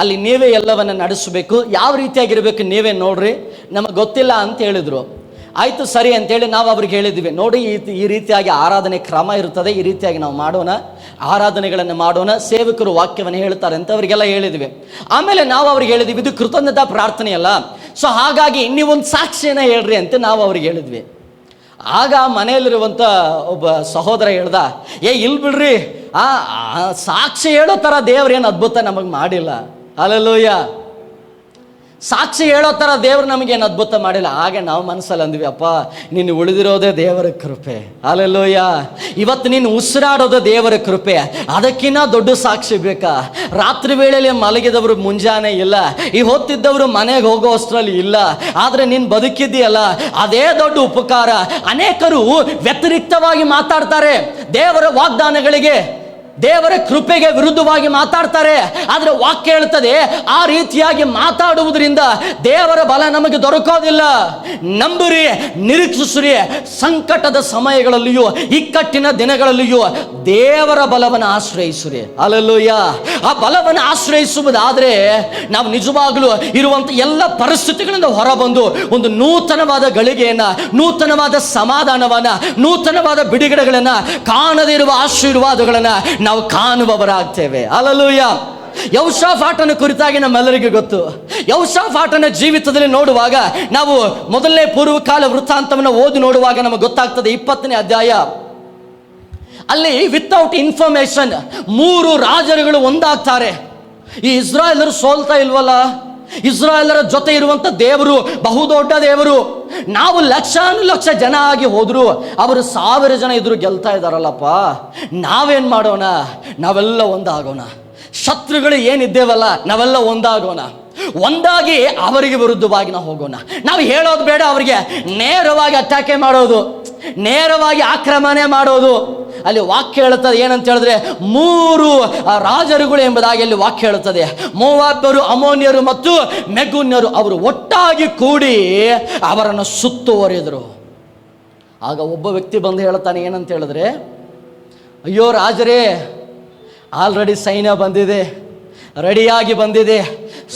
ಅಲ್ಲಿ ನೀವೇ ಎಲ್ಲವನ್ನು ನಡೆಸಬೇಕು, ಯಾವ ರೀತಿಯಾಗಿರಬೇಕು ನೀವೇ ನೋಡ್ರಿ, ನಮಗೆ ಗೊತ್ತಿಲ್ಲ ಅಂತ ಹೇಳಿದರು. ಆಯಿತು ಸರಿ ಅಂತೇಳಿ ನಾವು ಅವ್ರಿಗೆ ಹೇಳಿದ್ವಿ, ನೋಡಿ ಈ ರೀತಿಯಾಗಿ ಆರಾಧನೆ ಕ್ರಮ ಇರ್ತದೆ, ಈ ರೀತಿಯಾಗಿ ನಾವು ಮಾಡೋಣ, ಆರಾಧನೆಗಳನ್ನು ಮಾಡೋಣ, ಸೇವಕರು ವಾಕ್ಯವನ್ನು ಹೇಳ್ತಾರೆ ಅಂತ ಅವರಿಗೆಲ್ಲ ಹೇಳಿದ್ವಿ. ಆಮೇಲೆ ನಾವು ಅವ್ರಿಗೆ ಹೇಳಿದ್ವಿ, ಇದು ಕೃತಜ್ಞತಾ ಪ್ರಾರ್ಥನೆ ಅಲ್ಲ, ಸೊ ಹಾಗಾಗಿ ನೀವೊಂದು ಸಾಕ್ಷಿಯನ್ನು ಹೇಳ್ರಿ ಅಂತ ನಾವು ಅವ್ರಿಗೆ ಹೇಳಿದ್ವಿ. ಆಗ ಮನೆಯಲ್ಲಿರುವಂಥ ಒಬ್ಬ ಸಹೋದರ ಹೇಳ್ದ, ಇಲ್ಲಿ ಬಿಡ್ರಿ, ಸಾಕ್ಷಿ ಹೇಳೋ ಥರ ದೇವ್ರೇನು ಅದ್ಭುತ ನಮಗೆ ಮಾಡಿಲ್ಲ. ಹಲ್ಲೆಲೂಯಾ. ಸಾಕ್ಷಿ ಹೇಳೋ ಥರ ದೇವರು ನಮಗೇನು ಅದ್ಭುತ ಮಾಡಿಲ್ಲ. ಹಾಗೆ ನಾವು ಮನಸ್ಸಲ್ಲಿ ಅಂದ್ವಿ, ಅಪ್ಪ ನೀನು ಉಳಿದಿರೋದೇ ದೇವರ ಕೃಪೆ. ಹಲ್ಲೆಲೂಯಾ. ಇವತ್ತು ನೀನು ಉಸಿರಾಡೋದು ದೇವರ ಕೃಪೆ, ಅದಕ್ಕಿಂತ ದೊಡ್ಡ ಸಾಕ್ಷಿ ಬೇಕಾ? ರಾತ್ರಿ ವೇಳೆಯಲ್ಲಿ ಮಲಗಿದವರು ಮುಂಜಾನೆ ಇಲ್ಲ, ಈ ಹೊತ್ತಿದ್ದವರು ಮನೆಗೆ ಹೋಗೋ ಅಷ್ಟರಲ್ಲಿ ಇಲ್ಲ, ಆದರೆ ನೀನು ಬದುಕಿದ್ದೀಯಲ್ಲ ಅದೇ ದೊಡ್ಡ ಉಪಕಾರ. ಅನೇಕರು ವ್ಯತಿರಿಕ್ತವಾಗಿ ಮಾತಾಡ್ತಾರೆ, ದೇವರ ವಾಗ್ದಾನಗಳಿಗೆ ದೇವರ ಕೃಪೆಗೆ ವಿರುದ್ಧವಾಗಿ ಮಾತಾಡ್ತಾರೆ. ಆದರೆ ವಾಕ್ಯ ಹೇಳ್ತದೆ, ಆ ರೀತಿಯಾಗಿ ಮಾತಾಡುವುದರಿಂದ ದೇವರ ಬಲ ನಮಗೆ ದೊರಕೋದಿಲ್ಲ. ನಂಬಿರಿ, ನಿರೀಕ್ಷಿಸಿರಿ, ಸಂಕಟದ ಸಮಯಗಳಲ್ಲಿಯೂ ಇಕ್ಕಟ್ಟಿನ ದಿನಗಳಲ್ಲಿಯೂ ದೇವರ ಬಲವನ್ನು ಆಶ್ರಯಿಸಿರಿ. ಹಲ್ಲೆಲೂಯಾ. ಆ ಬಲವನ್ನು ಆಶ್ರಯಿಸುವುದಾದರೆ ನಾವು ನಿಜವಾಗಲೂ ಇರುವಂಥ ಎಲ್ಲ ಪರಿಸ್ಥಿತಿಗಳಿಂದ ಹೊರಬಂದು ಒಂದು ನೂತನವಾದ ಗಳಿಗೆಯನ್ನು, ನೂತನವಾದ ಸಮಾಧಾನವನ್ನು, ನೂತನವಾದ ಬಿಡುಗಡೆಗಳನ್ನು, ಕಾಣದೇ ಇರುವ ಆಶೀರ್ವಾದಗಳನ್ನು ನಾವು ಕಾಣುವವರಾಗ್ತೇವೆ. ಹಲ್ಲೆಲೂಯಾ. ಯೆಹೋಷಾಫಾಟನ ಕುರಿತಾಗಿ ನಮ್ಮೆಲ್ಲರಿಗೂ ಗೊತ್ತು. ಯೆಹೋಷಾಫಾಟನ ಜೀವಿತದಲ್ಲಿ ನೋಡುವಾಗ ನಾವು ಮೊದಲನೇ ಪೂರ್ವಕಾಲ ವೃತ್ತಾಂತವನ್ನು ಓದಿ ನೋಡುವಾಗ ನಮಗೆ ಗೊತ್ತಾಗ್ತದೆ, 20ನೇ ಅಧ್ಯಾಯ ಅಲ್ಲಿ ವಿತೌಟ್ ಇನ್ಫಾರ್ಮೇಶನ್ 3 ರಾಜರುಗಳು ಒಂದಾಗ್ತಾರೆ. ಈ ಇಸ್ರಾಯೇಲರು ಸೋಲ್ತಾ ಇಲ್ವಲ್ಲ, ಇಸ್ರಾಯೇಲರ ಜೊತೆ ಇರುವಂಥ ದೇವರು ಬಹುದೊಡ್ಡ ದೇವರು. ನಾವು ಲಕ್ಷಾನುಲಕ್ಷ ಜನ ಆಗಿ ಹೋದ್ರು ಅವರು 1000 ಜನ ಇದ್ರು ಗೆಲ್ತಾ ಇದ್ದಾರಲ್ಲಪ್ಪ. ನಾವೇನು ಮಾಡೋಣ? ನಾವೆಲ್ಲ ಒಂದಾಗೋಣ. ಶತ್ರುಗಳು ಏನಿದ್ದೇವಲ್ಲ ನಾವೆಲ್ಲ ಒಂದಾಗೋಣ. ಒಂದಾಗಿ ಅವರಿಗೆ ವಿರುದ್ಧವಾಗಿ ನಾವು ಹೋಗೋಣ. ನಾವು ಹೇಳೋದು ಬೇಡ, ಅವರಿಗೆ ನೇರವಾಗಿ ಅಟ್ಯಾಕೆ ಮಾಡೋದು, ನೇರವಾಗಿ ಆಕ್ರಮಣೆ ಮಾಡೋದು. ಅಲ್ಲಿ ವಾಕ್ಯ ಹೇಳುತ್ತದೆ ಏನಂತ ಹೇಳಿದ್ರೆ 3 ರಾಜರುಗಳು ಎಂಬುದಾಗಿ ಅಲ್ಲಿ ವಾಕ್ಯ ಹೇಳುತ್ತದೆ. ಮೋವಾಬ್ಯರು, ಅಮೋನಿಯರು ಮತ್ತು ಮೆಗುನ್ಯರು ಅವರು ಒಟ್ಟಾಗಿ ಕೂಡಿ ಅವರನ್ನು ಸುತ್ತುವರಿದರು. ಆಗ ಒಬ್ಬ ವ್ಯಕ್ತಿ ಬಂದು ಹೇಳ್ತಾನೆ ಏನಂತ ಹೇಳಿದ್ರೆ, ಅಯ್ಯೋ ರಾಜರೇ, ಆಲ್ರೆಡಿ ಸೈನ್ಯ ಬಂದಿದೆ, ರೆಡಿಯಾಗಿ ಬಂದಿದೆ,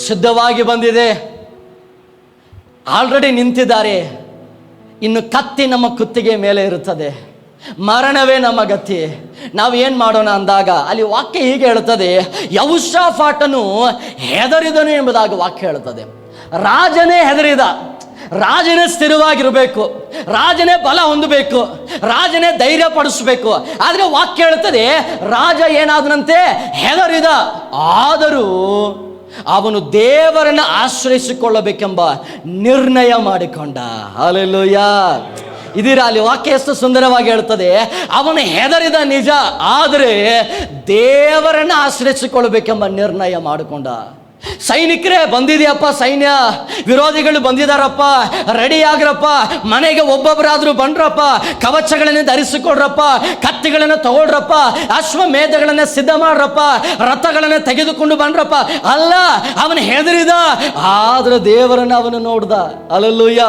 ಸಿದ್ಧವಾಗಿ ಬಂದಿದೆ, ಆಲ್ರೆಡಿ ನಿಂತಿದ್ದಾರೆ. ಇನ್ನು ಕತ್ತಿ ನಮ್ಮ ಕುತ್ತಿಗೆ ಮೇಲೆ ಇರುತ್ತದೆ, ಮರಣವೇ ನಮ್ಮ ಗತಿ. ನಾವು ಏನು ಮಾಡೋಣ ಅಂದಾಗ ಅಲ್ಲಿ ವಾಕ್ಯ ಹೀಗೆ ಹೇಳುತ್ತದೆ, ಯೆಹೋಷಾಫಾಟನು ಹೆದರಿದನು ಎಂಬುದಾಗಿ ವಾಕ್ಯ ಹೇಳುತ್ತದೆ. ರಾಜನೇ ಹೆದರಿದ, ರಾಜನೇ ಸ್ಥಿರವಾಗಿರಬೇಕು, ರಾಜನೇ ಬಲ ಹೊಂದಬೇಕು, ರಾಜನೇ ಧೈರ್ಯ ಪಡಿಸಬೇಕು. ಆದರೆ ವಾಕ್ಯ ಹೇಳುತ್ತದೆ ರಾಜ ಏನಾದನಂತೆ ಹೆದರಿದ. ಆದರೂ ಅವನು ದೇವರನ್ನು ಆಶ್ರಯಿಸಿಕೊಳ್ಳಬೇಕೆಂಬ ನಿರ್ಣಯ ಮಾಡಿಕೊಂಡ. ಹಲ್ಲೆಲೂಯಾ. ಇದೀರ ಅಲ್ಲಿ ವಾಕ್ಯ ಎಷ್ಟು ಸುಂದರವಾಗಿ ಹೇಳ್ತದೆ. ಅವನು ಹೆದರಿದ ನಿಜ, ಆದರೆ ದೇವರನ್ನು ಆಶ್ರಯಿಸಿಕೊಳ್ಳಬೇಕೆಂಬ ನಿರ್ಣಯ ಮಾಡಿಕೊಂಡ. ಸೈನಿಕರೇ ಬಂದಿದೆಯಪ್ಪ, ಸೈನ್ಯ ವಿರೋಧಿಗಳು ಬಂದಿದಾರಪ್ಪ, ರೆಡಿ ಆಗ್ರಪ್ಪ, ಮನೆಗೆ ಒಬ್ಬೊಬ್ಬರಾದ್ರೂ ಬಂದ್ರಪ್ಪ, ಕವಚಗಳನ್ನು ಧರಿಸಿಕೊಡ್ರಪ್ಪ, ಕತ್ತಿಗಳನ್ನು ತಗೊಳ್ರಪ್ಪ, ಅಶ್ವಮೇಧಗಳನ್ನು ಸಿದ್ಧ ಮಾಡ್ರಪ್ಪ, ರಥಗಳನ್ನು ತೆಗೆದುಕೊಂಡು ಬಂದ್ರಪ್ಪ. ಅಲ್ಲ, ಅವನು ಹೆದರಿದ, ಆದ್ರೆ ದೇವರನ್ನು ಅವನು ನೋಡ್ದ. ಹಲ್ಲೆಲೂಯ.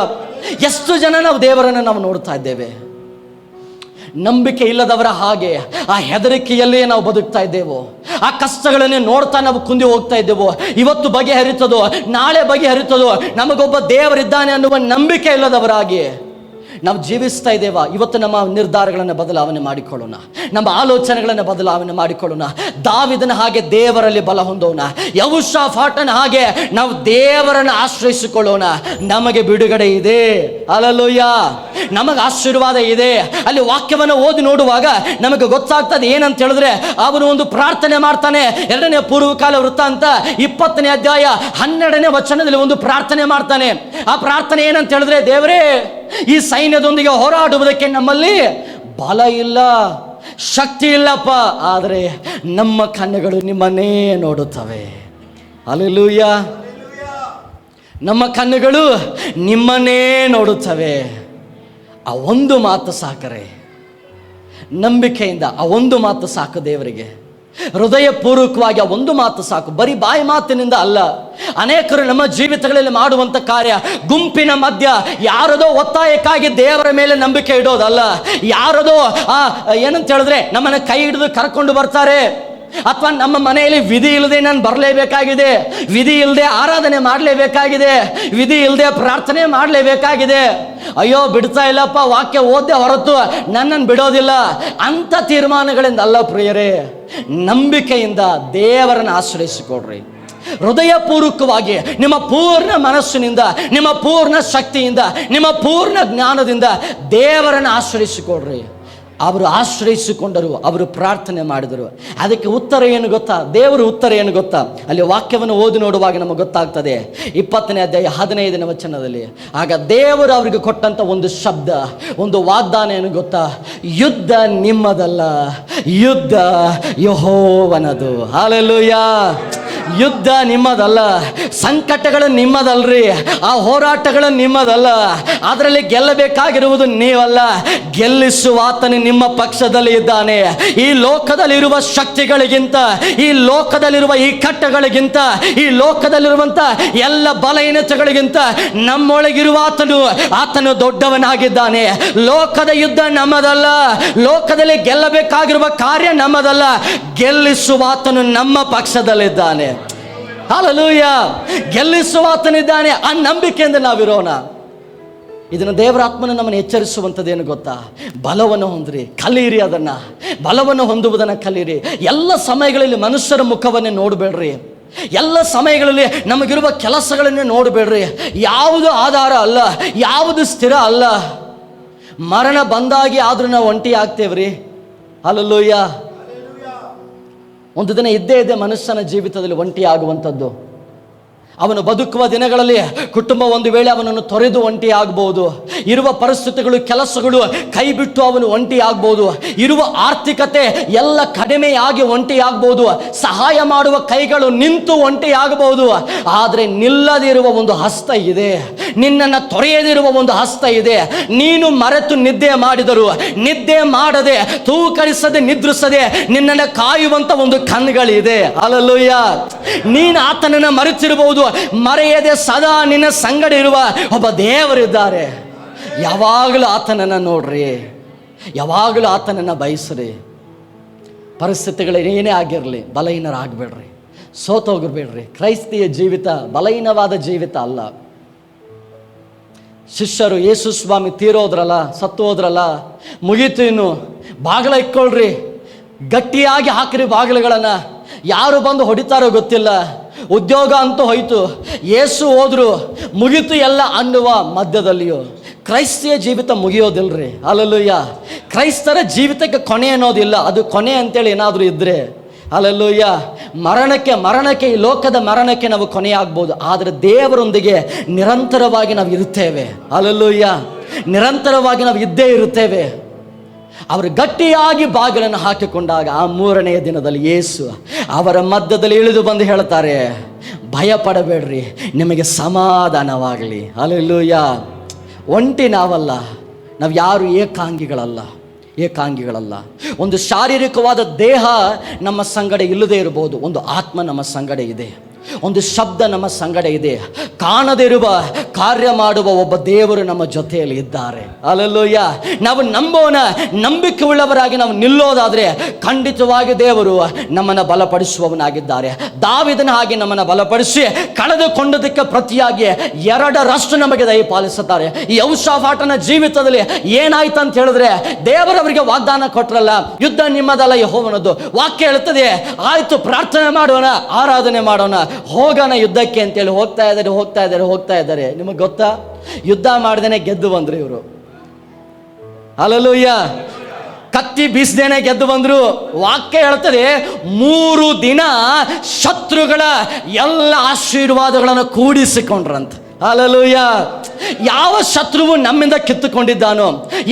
ಎಷ್ಟು ಜನ ನಾವು ದೇವರನ್ನು ನಾವು ನೋಡ್ತಾ ಇದ್ದೇವೆ? ನಂಬಿಕೆ ಇಲ್ಲದವರ ಹಾಗೆ ಆ ಹೆದರಿಕೆಯಲ್ಲೇ ನಾವು ಬದುಕ್ತಾ ಇದ್ದೇವೋ, ಆ ಕಷ್ಟಗಳನ್ನೇ ನೋಡ್ತಾ ನಾವು ಕುಂದಿ ಹೋಗ್ತಾ ಇದ್ದೇವೋ. ಇವತ್ತು ಬಗೆಹರಿತದೋ, ನಾಳೆ ಬಗೆಹರಿತದೋ, ನಮಗೊಬ್ಬ ದೇವರಿದ್ದಾನೆ ಅನ್ನುವ ನಂಬಿಕೆ ಇಲ್ಲದವರಾಗಿ ನಾವು ಜೀವಿಸ್ತಾ ಇದ್ದೇವಾ? ಇವತ್ತು ನಮ್ಮ ನಿರ್ಧಾರಗಳನ್ನು ಬದಲಾವಣೆ ಮಾಡಿಕೊಳ್ಳೋಣ, ನಮ್ಮ ಆಲೋಚನೆಗಳನ್ನು ಬದಲಾವಣೆ ಮಾಡಿಕೊಳ್ಳೋಣ. ದಾವಿದನ ಹಾಗೆ ದೇವರಲ್ಲಿ ಬಲ ಹೊಂದೋಣ. ಯೆಹೋಷಾಫಾಟನ ಹಾಗೆ ನಾವು ದೇವರನ್ನು ಆಶ್ರಯಿಸಿಕೊಳ್ಳೋಣ. ನಮಗೆ ಬಿಡುಗಡೆ ಇದೆ. ಹಲ್ಲೆಲೂಯ. ನಮಗೆ ಆಶೀರ್ವಾದ ಇದೆ. ಅಲ್ಲಿ ವಾಕ್ಯವನ್ನು ಓದಿ ನೋಡುವಾಗ ನಮಗೆ ಗೊತ್ತಾಗ್ತದೆ ಏನಂತ ಹೇಳಿದ್ರೆ, ಅವನು ಒಂದು ಪ್ರಾರ್ಥನೆ ಮಾಡ್ತಾನೆ. 2ನೇ ಪೂರ್ವಕಾಲ ವೃತ್ತಾಂತ 20ನೇ ಅಧ್ಯಾಯ 12ನೇ ವಚನದಲ್ಲಿ ಒಂದು ಪ್ರಾರ್ಥನೆ ಮಾಡ್ತಾನೆ. ಆ ಪ್ರಾರ್ಥನೆ ಏನಂತ ಹೇಳಿದ್ರೆ, ದೇವರೇ, ಈ ಸೈನ್ಯದೊಂದಿಗೆ ಹೋರಾಡುವುದಕ್ಕೆ ನಮ್ಮಲ್ಲಿ ಬಲ ಇಲ್ಲ, ಶಕ್ತಿ ಇಲ್ಲಪ್ಪ, ಆದರೆ ನಮ್ಮ ಕಣ್ಣುಗಳು ನಿಮ್ಮನ್ನೇ ನೋಡುತ್ತವೆ. ಹಲ್ಲೆಲೂಯ. ನಮ್ಮ ಕಣ್ಣುಗಳು ನಿಮ್ಮನ್ನೇ ನೋಡುತ್ತವೆ. ಆ ಒಂದು ಮಾತು ಸಾಕರೆ, ನಂಬಿಕೆಯಿಂದ ಆ ಒಂದು ಮಾತು ಸಾಕು ದೇವರಿಗೆ. ಹೃದಯಪೂರ್ವಕವಾಗಿ ಆ ಒಂದು ಮಾತು ಸಾಕು. ಬರೀ ಬಾಯಿ ಮಾತಿನಿಂದ ಅಲ್ಲ. ಅನೇಕರು ನಮ್ಮ ಜೀವಿತಗಳಲ್ಲಿ ಮಾಡುವಂಥ ಕಾರ್ಯ ಗುಂಪಿನ ಮಧ್ಯ ಯಾರದೋ ಒತ್ತಾಯಕ್ಕಾಗಿ ದೇವರ ಮೇಲೆ ನಂಬಿಕೆ ಇಡೋದಲ್ಲ. ಯಾರದೋ ಏನಂತ ಹೇಳಿದ್ರೆ ನಮ್ಮನ್ನು ಕೈ ಹಿಡಿದು ಕರ್ಕೊಂಡು ಬರ್ತಾರೆ, ಅಥವಾ ನಮ್ಮ ಮನೆಯಲ್ಲಿ ವಿಧಿ ಇಲ್ಲದೆ ನಾನು ಬರಲೇಬೇಕಾಗಿದೆ, ವಿಧಿ ಇಲ್ಲದೆ ಆರಾಧನೆ ಮಾಡಲೇಬೇಕಾಗಿದೆ, ವಿಧಿ ಇಲ್ಲದೆ ಪ್ರಾರ್ಥನೆ ಮಾಡಲೇಬೇಕಾಗಿದೆ, ಅಯ್ಯೋ ಬಿಡ್ತಾ ಇಲ್ಲಪ್ಪ, ವಾಕ್ಯ ಓದ್ದೆ ಹೊರತು ನನ್ನನ್ನು ಬಿಡೋದಿಲ್ಲ ಅಂತ ತೀರ್ಮಾನಗಳಿಂದ ಅಲ್ಲ ಪ್ರಿಯರೇ. ನಂಬಿಕೆಯಿಂದ ದೇವರನ್ನು ಆಶ್ರಯಿಸಿಕೊಡ್ರಿ. ಹೃದಯಪೂರ್ವಕವಾಗಿ ನಿಮ್ಮ ಪೂರ್ಣ ಮನಸ್ಸಿನಿಂದ, ನಿಮ್ಮ ಪೂರ್ಣ ಶಕ್ತಿಯಿಂದ, ನಿಮ್ಮ ಪೂರ್ಣ ಜ್ಞಾನದಿಂದ ದೇವರನ್ನು ಆಶ್ರಯಿಸಿಕೊಡ್ರಿ. ಅವರು ಆಶ್ರಯಿಸಿಕೊಂಡರು, ಅವರು ಪ್ರಾರ್ಥನೆ ಮಾಡಿದರು. ಅದಕ್ಕೆ ಉತ್ತರ ಏನು ಗೊತ್ತಾ? ದೇವರು ಉತ್ತರ ಏನು ಗೊತ್ತಾ? ಅಲ್ಲಿ ವಾಕ್ಯವನ್ನು ಓದಿ ನೋಡುವಾಗ ನಮಗೆ ಗೊತ್ತಾಗ್ತದೆ. 20ನೇ ಅಧ್ಯಾಯ 15ನೇ ವಚನದಲ್ಲಿ ಆಗ ದೇವರು ಅವರಿಗೆ ಕೊಟ್ಟಂತ ಒಂದು ಶಬ್ದ, ಒಂದು ವಾಗ್ದಾನ ಏನು ಗೊತ್ತಾ? ಯುದ್ಧ ನಿಮ್ಮದಲ್ಲ, ಯುದ್ಧ ಯೆಹೋವನದು. ಹಲ್ಲೆಲೂಯಾ. ಯುದ್ಧ ನಿಮ್ಮದಲ್ಲ, ಸಂಕಟಗಳು ನಿಮ್ಮದಲ್ರಿ, ಆ ಹೋರಾಟಗಳು ನಿಮ್ಮದಲ್ಲ, ಅದರಲ್ಲಿ ಗೆಲ್ಲಬೇಕಾಗಿರುವುದು ನೀವಲ್ಲ, ಗೆಲ್ಲಿಸುವಾತನು ನಿಮ್ಮ ಪಕ್ಷದಲ್ಲಿ ಇದ್ದಾನೆ. ಈ ಲೋಕದಲ್ಲಿರುವ ಶಕ್ತಿಗಳಿಗಿಂತ, ಈ ಲೋಕದಲ್ಲಿರುವ ಈ ಕಟ್ಟಗಳಿಗಿಂತ, ಈ ಲೋಕದಲ್ಲಿರುವಂತ ಎಲ್ಲ ಬಲಹೀನತೆಗಳಿಗಿಂತ ನಮ್ಮೊಳಗಿರುವ ಆತನು ದೊಡ್ಡವನಾಗಿದ್ದಾನೆ. ಲೋಕದ ಯುದ್ಧ ನಮ್ಮದಲ್ಲ, ಲೋಕದಲ್ಲಿ ಗೆಲ್ಲಬೇಕಾಗಿರುವ ಕಾರ್ಯ ನಮ್ಮದಲ್ಲ, ಗೆಲ್ಲಿಸುವಾತನು ನಮ್ಮ ಪಕ್ಷದಲ್ಲಿದ್ದಾನೆ. ಹಲ್ಲೆಲೂಯ. ಗೆಲ್ಲಿಸುವಾತನಿದ್ದಾನೆ. ಆ ನಂಬಿಕೆಯಿಂದ ನಾವಿರೋಣ. ಇದನ್ನು ದೇವರ ಆತ್ಮನ ನಮ್ಮನ್ನು ಎಚ್ಚರಿಸುವಂಥದ್ದೇನು ಗೊತ್ತಾ? ಬಲವನ್ನು ಹೊಂದ್ರಿ, ಕಲೀರಿ, ಅದನ್ನು ಬಲವನ್ನು ಹೊಂದುವುದನ್ನು ಕಲೀರಿ. ಎಲ್ಲ ಸಮಯಗಳಲ್ಲಿ ಮನುಷ್ಯರ ಮುಖವನ್ನೇ ನೋಡಬೇಡ್ರಿ. ಎಲ್ಲ ಸಮಯಗಳಲ್ಲಿ ನಮಗಿರುವ ಕೆಲಸಗಳನ್ನೇ ನೋಡಬೇಡ್ರಿ. ಯಾವುದು ಆಧಾರ ಅಲ್ಲ, ಯಾವುದು ಸ್ಥಿರ ಅಲ್ಲ. ಮರಣ ಬಂದಾಗಿ ಆದರೂ ನಾವು ಒಂಟಿ ಆಗ್ತೇವ್ರಿ. ಹಲ್ಲೆಲೂಯ. ಒಂದು ದಿನ ಇದ್ದೇ ಮನುಷ್ಯನ ಜೀವಿತದಲ್ಲಿ ಒಂಟಿ ಆಗುವಂಥದ್ದು. ಅವನು ಬದುಕುವ ದಿನಗಳಲ್ಲಿ ಕುಟುಂಬ ಒಂದು ವೇಳೆ ಅವನನ್ನು ತೊರೆದು ಒಂಟಿ ಆಗ್ಬೋದು, ಇರುವ ಪರಿಸ್ಥಿತಿಗಳು ಕೆಲಸಗಳು ಕೈ ಬಿಟ್ಟು ಅವನು ಒಂಟಿ ಆಗ್ಬೋದು, ಇರುವ ಆರ್ಥಿಕತೆ ಎಲ್ಲ ಕಡಿಮೆಯಾಗಿ ಒಂಟಿ ಆಗ್ಬೋದು, ಸಹಾಯ ಮಾಡುವ ಕೈಗಳು ನಿಂತು ಒಂಟಿ ಆಗಬಹುದು. ಆದರೆ ನಿಲ್ಲದಿರುವ ಒಂದು ಹಸ್ತ ಇದೆ, ನಿನ್ನನ್ನು ತೊರೆಯದಿರುವ ಒಂದು ಹಸ್ತ ಇದೆ. ನೀನು ಮರೆತು ನಿದ್ದೆ ಮಾಡಿದರು, ನಿದ್ದೆ ಮಾಡದೆ ತೂಕಡಿಸದೆ ನಿದ್ರಿಸದೆ ನಿನ್ನನ್ನು ಕಾಯುವಂತ ಒಂದು ಕಣ್ಣುಗಳಿದೆ. ಹಲ್ಲೆಲೂಯ. ನೀನು ಆತನನ್ನು ಮರೆತಿರಬಹುದು, ಮರೆಯದೆ ಸದಾ ನಿನ್ನ ಸಂಗಡ ಇರುವ ಒಬ್ಬ ದೇವರಿದ್ದಾರೆ. ಯಾವಾಗಲೂ ಆತನನ್ನು ನೋಡ್ರಿ, ಯಾವಾಗಲೂ ಆತನನ್ನು ಬಯಸ್ರಿ. ಪರಿಸ್ಥಿತಿಗಳು ಏನೇ ಆಗಿರಲಿ ಬಲಹೀನರಾಗಬೇಡ್ರಿ, ಸೋತೋಗಬೇಡ್ರಿ. ಕ್ರೈಸ್ತಿಯ ಜೀವಿತ ಬಲಹೀನವಾದ ಜೀವಿತ ಅಲ್ಲ. ಶಿಷ್ಯರು ಯೇಸು ಸ್ವಾಮಿ ತೀರೋದ್ರಲ್ಲ, ಸತ್ತು ಹೋದ್ರಲ್ಲ, ಮುಗೀತು, ಇನ್ನು ಬಾಗಿಲ ಇಕ್ಕೊಳ್ರಿ, ಗಟ್ಟಿಯಾಗಿ ಹಾಕ್ರಿ ಬಾಗಿಲುಗಳನ್ನು. ಯಾರು ಬಂದು ಹೊಡಿತಾರೋ ಗೊತ್ತಿಲ್ಲ, ಉದ್ಯೋಗ ಅಂತೂ ಹೋಯ್ತು, ಯೇಸು ಹೋದ್ರು, ಮುಗೀತು ಎಲ್ಲ ಅನ್ನುವ ಮಧ್ಯದಲ್ಲಿಯೂ ಕ್ರೈಸ್ತಿಯ ಜೀವಿತ ಮುಗಿಯೋದಿಲ್ರಿ. ಹಲ್ಲೆಲೂಯ. ಕ್ರೈಸ್ತರ ಜೀವಿತಕ್ಕೆ ಕೊನೆ ಅನ್ನೋದಿಲ್ಲ. ಅದು ಕೊನೆ ಅಂತೇಳಿ ಏನಾದರೂ ಇದ್ದರೆ ಹಲ್ಲೆಲೂಯ, ಮರಣಕ್ಕೆ ಈ ಲೋಕದ ಮರಣಕ್ಕೆ ನಾವು ಕೊನೆಯಾಗ್ಬೋದು, ಆದರೆ ದೇವರೊಂದಿಗೆ ನಿರಂತರವಾಗಿ ನಾವು ಇರುತ್ತೇವೆ. ಹಲ್ಲೆಲೂಯ. ನಿರಂತರವಾಗಿ ನಾವು ಇದ್ದೇ ಇರುತ್ತೇವೆ. ಅವರು ಗಟ್ಟಿಯಾಗಿ ಬಾಗಿಲನ್ನು ಹಾಕಿಕೊಂಡಾಗ ಆ 3ನೆಯ ದಿನದಲ್ಲಿ ಯೇಸು ಅವರ ಮಧ್ಯದಲ್ಲಿ ಇಳಿದು ಬಂದು ಹೇಳ್ತಾರೆ, ಭಯ ಪಡಬೇಡ್ರಿ, ನಿಮಗೆ ಸಮಾಧಾನವಾಗಲಿ. ಹಲ್ಲೆಲೂಯ. ಒಂಟಿ ನಾವಲ್ಲ, ನಾವು ಯಾರು ಏಕಾಂಗಿಗಳಲ್ಲ. ಒಂದು ಶಾರೀರಿಕವಾದ ದೇಹ ನಮ್ಮ ಸಂಗಡ ಇಲ್ಲದೆ ಇರಬಹುದು, ಒಂದು ಆತ್ಮ ನಮ್ಮ ಸಂಗಡ ಇದೆ, ಒಂದು ಶಬ್ದ ನಮ್ಮ ಸಂಗಡ ಇದೆ. ಕಾಣದಿರುವ ಕಾರ್ಯ ಮಾಡುವ ಒಬ್ಬ ದೇವರು ನಮ್ಮ ಜೊತೆಯಲ್ಲಿ ಇದ್ದಾರೆ. ಹಲ್ಲೆಲೂಯ. ನಾವು ನಂಬೋಣ, ನಂಬಿಕೆ ಉಳ್ಳವರಾಗಿ ನಾವು ನಿಲ್ಲೋದಾದರೆ ಖಂಡಿತವಾಗಿ ದೇವರು ನಮ್ಮನ್ನು ಬಲಪಡಿಸುವವನಾಗಿದ್ದಾರೆ. ದಾವೀದನ ಹಾಗೆ ನಮ್ಮನ್ನು ಬಲಪಡಿಸಿ ಕಳೆದುಕೊಂಡದಕ್ಕೆ ಪ್ರತಿಯಾಗಿ 2 ನಮಗೆ ದಯಪಾಲಿಸುತ್ತಾರೆ. ಈ ಯೆಹೋಷಾಫಾಟನ ಜೀವಿತದಲ್ಲಿ ಏನಾಯ್ತು ಅಂತ ಹೇಳಿದ್ರೆ, ದೇವರವರಿಗೆ ವಾಗ್ದಾನ ಕೊಟ್ಟರಲ್ಲ, ಯುದ್ಧ ನಿಮ್ಮದಲ್ಲ ಯೆಹೋವನದು. ವಾಕ್ಯ ಹೇಳ್ತದೆ, ಆಯ್ತು ಪ್ರಾರ್ಥನೆ ಮಾಡೋಣ, ಆರಾಧನೆ ಮಾಡೋಣ, ಹೋಗೋಣ ಯುದ್ಧಕ್ಕೆ ಅಂತೇಳಿ ಹೋಗ್ತಾ ಇದ್ದಾರೆ. ನಿಮಗೆ ಗೊತ್ತಾ, ಯುದ್ಧ ಮಾಡ್ದೇನೆ ಗೆದ್ದು ಬಂದ್ರು ಇವರು. ಹಲ್ಲೆಲೂಯ. ಕತ್ತಿ ಬೀಸದೇನೆ ಗೆದ್ದು ಬಂದ್ರು. ವಾಕ್ಯ ಹೇಳ್ತದೆ, 3 ದಿನ ಶತ್ರುಗಳ ಎಲ್ಲ ಆಶೀರ್ವಾದಗಳನ್ನು ಕೂಡಿಸಿಕೊಂಡ್ರಂತ. ಹಲ್ಲೆಲೂಯ. ಯಾವ ಶತ್ರುವು ನಮ್ಮಿಂದ ಕಿತ್ತುಕೊಂಡಿದ್ದಾನೋ,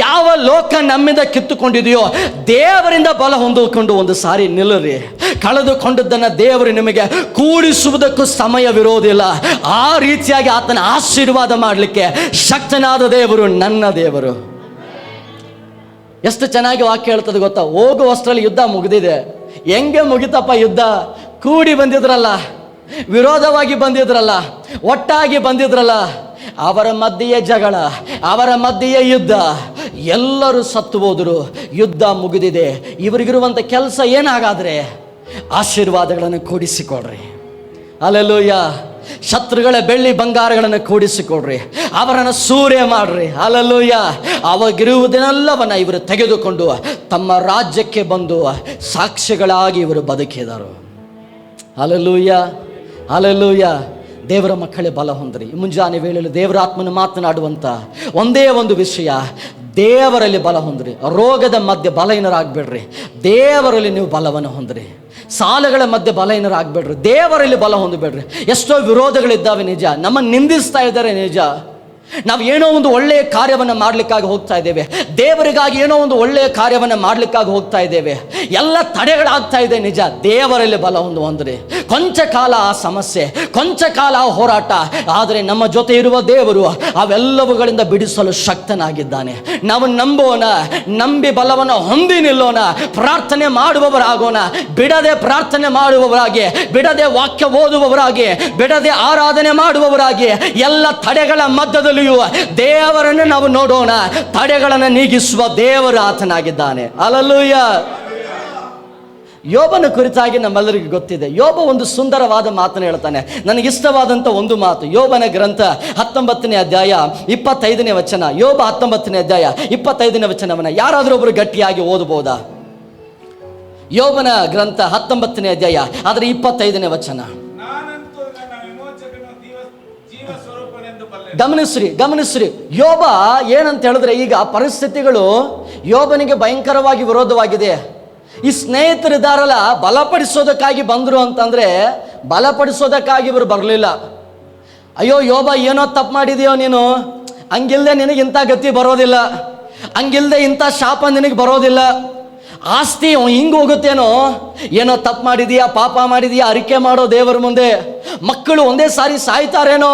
ಯಾವ ಲೋಕ ನಮ್ಮಿಂದ ಕಿತ್ತುಕೊಂಡಿದೆಯೋ, ದೇವರಿಂದ ಬಲ ಹೊಂದಿಕೊಂಡು ಒಂದು ಸಾರಿ ನಿಲ್ಲರಿ. ಕಳೆದುಕೊಂಡದ್ದನ್ನು ದೇವರು ನಿಮಗೆ ಕೂಡಿಸುವುದಕ್ಕೂ ಸಮಯವಿರೋದಿಲ್ಲ. ಆ ರೀತಿಯಾಗಿ ಆತನ ಆಶೀರ್ವಾದ ಮಾಡಲಿಕ್ಕೆ ಶಕ್ತನಾದ ದೇವರು ನನ್ನ ದೇವರು. ಎಷ್ಟು ಚೆನ್ನಾಗಿ ವಾಕ್ಯ ಹೇಳ್ತದೆ ಗೊತ್ತಾ. ಹೋಗುವಷ್ಟರಲ್ಲಿ ಯುದ್ಧ ಮುಗಿದಿದೆ. ಹೆಂಗೆ ಮುಗಿತಪ್ಪ ಯುದ್ಧ? ಕೂಡಿ ಬಂದಿದ್ರಲ್ಲ, ವಿರೋಧವಾಗಿ ಬಂದಿದ್ರಲ್ಲ, ಒಟ್ಟಾಗಿ ಬಂದಿದ್ರಲ್ಲ, ಅವರ ಮಧ್ಯೆಯೇ ಜಗಳ, ಅವರ ಮಧ್ಯೆಯೇ ಯುದ್ಧ, ಎಲ್ಲರೂ ಸತ್ತು ಹೋದರು. ಯುದ್ಧ ಮುಗಿದಿದೆ. ಇವರಿಗಿರುವಂಥ ಕೆಲಸ ಏನಾಗಾದ್ರೆ ಆಶೀರ್ವಾದಗಳನ್ನು ಕೂಡಿಸಿಕೊಡ್ರಿ. ಹಲ್ಲೆಲೂಯ. ಶತ್ರುಗಳ ಬೆಳ್ಳಿ ಬಂಗಾರಗಳನ್ನು ಕೂಡಿಸಿಕೊಡ್ರಿ, ಅವರನ್ನು ಸೂರೆ ಮಾಡ್ರಿ. ಹಲ್ಲೆಲೂಯ. ಅವಾಗಿರುವುದನ್ನೆಲ್ಲವನ್ನ ಇವರು ತೆಗೆದುಕೊಂಡು ತಮ್ಮ ರಾಜ್ಯಕ್ಕೆ ಬಂದು ಸಾಕ್ಷಿಗಳಾಗಿ ಇವರು ಬದುಕಿದರು. ಹಲ್ಲೆಲೂಯ. ಹಲ್ಲೆಲೂಯ. ದೇವರ ಮಕ್ಕಳೇ ಬಲ ಹೊಂದ್ರಿ. ಮುಂಜಾನೆ ವೇಳೆಯಲ್ಲಿ ದೇವರ ಆತ್ಮನ ಮಾತನಾಡುವಂಥ ಒಂದೇ ಒಂದು ವಿಷಯ, ದೇವರಲ್ಲಿ ಬಲ ಹೊಂದ್ರಿ. ರೋಗದ ಮಧ್ಯೆ ಬಲಹೀನರಾಗಬೇಡ್ರಿ, ದೇವರಲ್ಲಿ ನೀವು ಬಲವನ್ನು ಹೊಂದ್ರಿ. ಸಾಲಗಳ ಮಧ್ಯೆ ಬಲಹೀನರಾಗಬೇಡ್ರಿ, ದೇವರಲ್ಲಿ ಬಲ ಹೊಂದಬೇಡ್ರಿ. ಎಷ್ಟೋ ವಿರೋಧಗಳಿದ್ದಾವೆ ನಿಜ, ನಮ್ಮನ್ನು ನಿಂದಿಸ್ತಾ ಇದ್ದಾರೆ ನಿಜ. ನಾವು ಏನೋ ಒಂದು ಒಳ್ಳೆಯ ಕಾರ್ಯವನ್ನು ಮಾಡಲಿಕ್ಕಾಗಿ ಹೋಗ್ತಾ ಇದ್ದೇವೆ, ದೇವರಿಗಾಗಿ ಏನೋ ಒಂದು ಒಳ್ಳೆಯ ಕಾರ್ಯವನ್ನು ಮಾಡಲಿಕ್ಕಾಗಿ ಹೋಗ್ತಾ ಇದ್ದೇವೆ, ಎಲ್ಲ ತಡೆಗಳಾಗ್ತಾ ಇದೆ ನಿಜ. ದೇವರಲ್ಲಿ ಬಲ ಹೊಂದ್ರಿ. ಕೊಂಚ ಕಾಲ ಆ ಸಮಸ್ಯೆ, ಕೊಂಚ ಕಾಲ ಆ ಹೋರಾಟ, ಆದರೆ ನಮ್ಮ ಜೊತೆ ಇರುವ ದೇವರು ಅವೆಲ್ಲವುಗಳಿಂದ ಬಿಡಿಸಲು ಶಕ್ತನಾಗಿದ್ದಾನೆ. ನಾವು ನಂಬೋಣ, ನಂಬಿ ಬಲವನ್ನು ಹೊಂದಿ ನಿಲ್ಲೋಣ, ಪ್ರಾರ್ಥನೆ ಮಾಡುವವರಾಗೋಣ. ಬಿಡದೆ ಪ್ರಾರ್ಥನೆ ಮಾಡುವವರಾಗಿ, ಬಿಡದೆ ವಾಕ್ಯ ಓದುವವರಾಗಿ, ಬಿಡದೆ ಆರಾಧನೆ ಮಾಡುವವರಾಗಿ, ಎಲ್ಲ ತಡೆಗಳ ಮಧ್ಯದಲ್ಲಿ ದೇವರನ್ನು ನಾವು ನೋಡೋಣ. ತಡೆಗಳನ್ನು ನೀಗಿಸುವ ದೇವರು ಆತನಾಗಿದ್ದಾನೆ. ಹಲ್ಲೆಲೂಯ. ಯೋಬನ ಕುರಿತಾಗಿ ನಮ್ಮೆಲ್ಲರಿಗೂ ಗೊತ್ತಿದೆ. ಯೋಬ ಒಂದು ಸುಂದರವಾದ ಮಾತನ್ನು ಹೇಳ್ತಾನೆ. ನನಗಿಷ್ಟವಾದಂಥ ಒಂದು ಮಾತು, ಯೋಬನ ಗ್ರಂಥ 19ನೇ ಅಧ್ಯಾಯ 25ನೇ ವಚನ. ಯೋಬ 19ನೇ ಅಧ್ಯಾಯ 25ನೇ ವಚನವನ್ನು ಯಾರಾದರೂ ಒಬ್ಬರು ಗಟ್ಟಿಯಾಗಿ ಓದಬಹುದಾ? ಯೋಬನ ಗ್ರಂಥ 19ನೇ ಅಧ್ಯಾಯ ಅದರ 25ನೇ ವಚನ. ಗಮನಿಸ್ರಿ. ಯೋಬ ಏನಂತ ಹೇಳಿದ್ರೆ, ಈಗ ಪರಿಸ್ಥಿತಿಗಳು ಯೋಬನಿಗೆ ಭಯಂಕರವಾಗಿ ವಿರೋಧವಾಗಿದೆ. ಈ ಸ್ನೇಹಿತರಿದ್ದಾರಲ್ಲ, ಬಲಪಡಿಸೋದಕ್ಕಾಗಿ ಬಂದರು ಅಂತಂದ್ರೆ, ಬಲಪಡಿಸೋದಕ್ಕಾಗಿ ಇವರು ಬರಲಿಲ್ಲ. ಅಯ್ಯೋ ಯೋಬ ಏನೋ ತಪ್ಪು ಮಾಡಿದೆಯೋ ನೀನು, ಹಂಗಿಲ್ದೆ ನಿನಗೆ ಇಂಥ ಗತಿ ಬರೋದಿಲ್ಲ, ಹಂಗಿಲ್ದೆ ಇಂಥ ಶಾಪ ನಿನಗೆ ಬರೋದಿಲ್ಲ, ಆಸ್ತಿ ಹಿಂಗೆ ಹೋಗುತ್ತೇನೋ, ಏನೋ ತಪ್ಪು ಮಾಡಿದೀಯಾ, ಪಾಪ ಮಾಡಿದೀಯಾ, ಅರಿಕೆ ಮಾಡೋ ದೇವರ ಮುಂದೆ. ಮಕ್ಕಳು ಒಂದೇ ಸಾರಿ ಸಾಯ್ತಾರೇನೋ,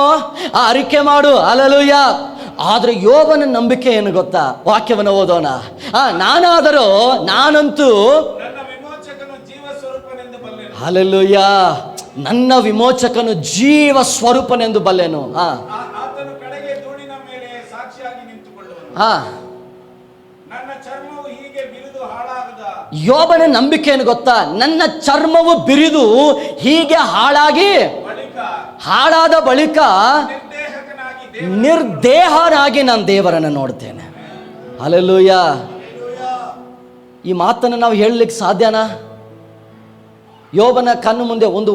ಆ ಅರಿಕೆ ಮಾಡು, ಹಲ್ಲೆಲೂಯಾ. ಆದರೆ ಯೋಬನ ನಂಬಿಕೆ ಏನು ಗೊತ್ತಾ? ವಾಕ್ಯವನ್ನು ಓದೋಣ. ನಾನಾದರೂ ನಾನಂತೂ ನನ್ನ ವಿಮೋಚಕನು ಜೀವ ಸ್ವರೂಪನೆಂದು ಬಲ್ಲೆನು. ಹಲ್ಲೆಲೂಯಾ. ನನ್ನ ವಿಮೋಚಕನು ಜೀವ ಸ್ವರೂಪನೆಂದು ಬಲ್ಲೆನು. ಆತನು ಕಡೆಗೆ ಧೂಳಿನ ಮೇಲೆ ಸಾಕ್ಷಿಯಾಗಿ ನಿಂತುಕೊಳ್ಳುವನು. ನನ್ನ ಚರ್ಮವು ಹೀಗೆ ಬಿರಿದು ಹಾಳಾಗದ. ಯೋಬನ ನಂಬಿಕೆ ಏನು ಗೊತ್ತಾ? ನನ್ನ ಚರ್ಮವು ಬಿರಿದು ಹೀಗೆ ಹಾಳಾದ ಬಳಿಕ ನಿರ್ದೇಹನಾಗಿ ನಾನು ದೇವರನ್ನು ನೋಡ್ತೇನೆ. ಹಲ್ಲೆಲೂಯಾ. ಈ ಮಾತನ್ನು ನಾವು ಹೇಳಲಿಕ್ಕೆ ಸಾಧ್ಯನಾ? ಯೋಬನ ಕಣ್ಣು ಮುಂದೆ ಒಂದು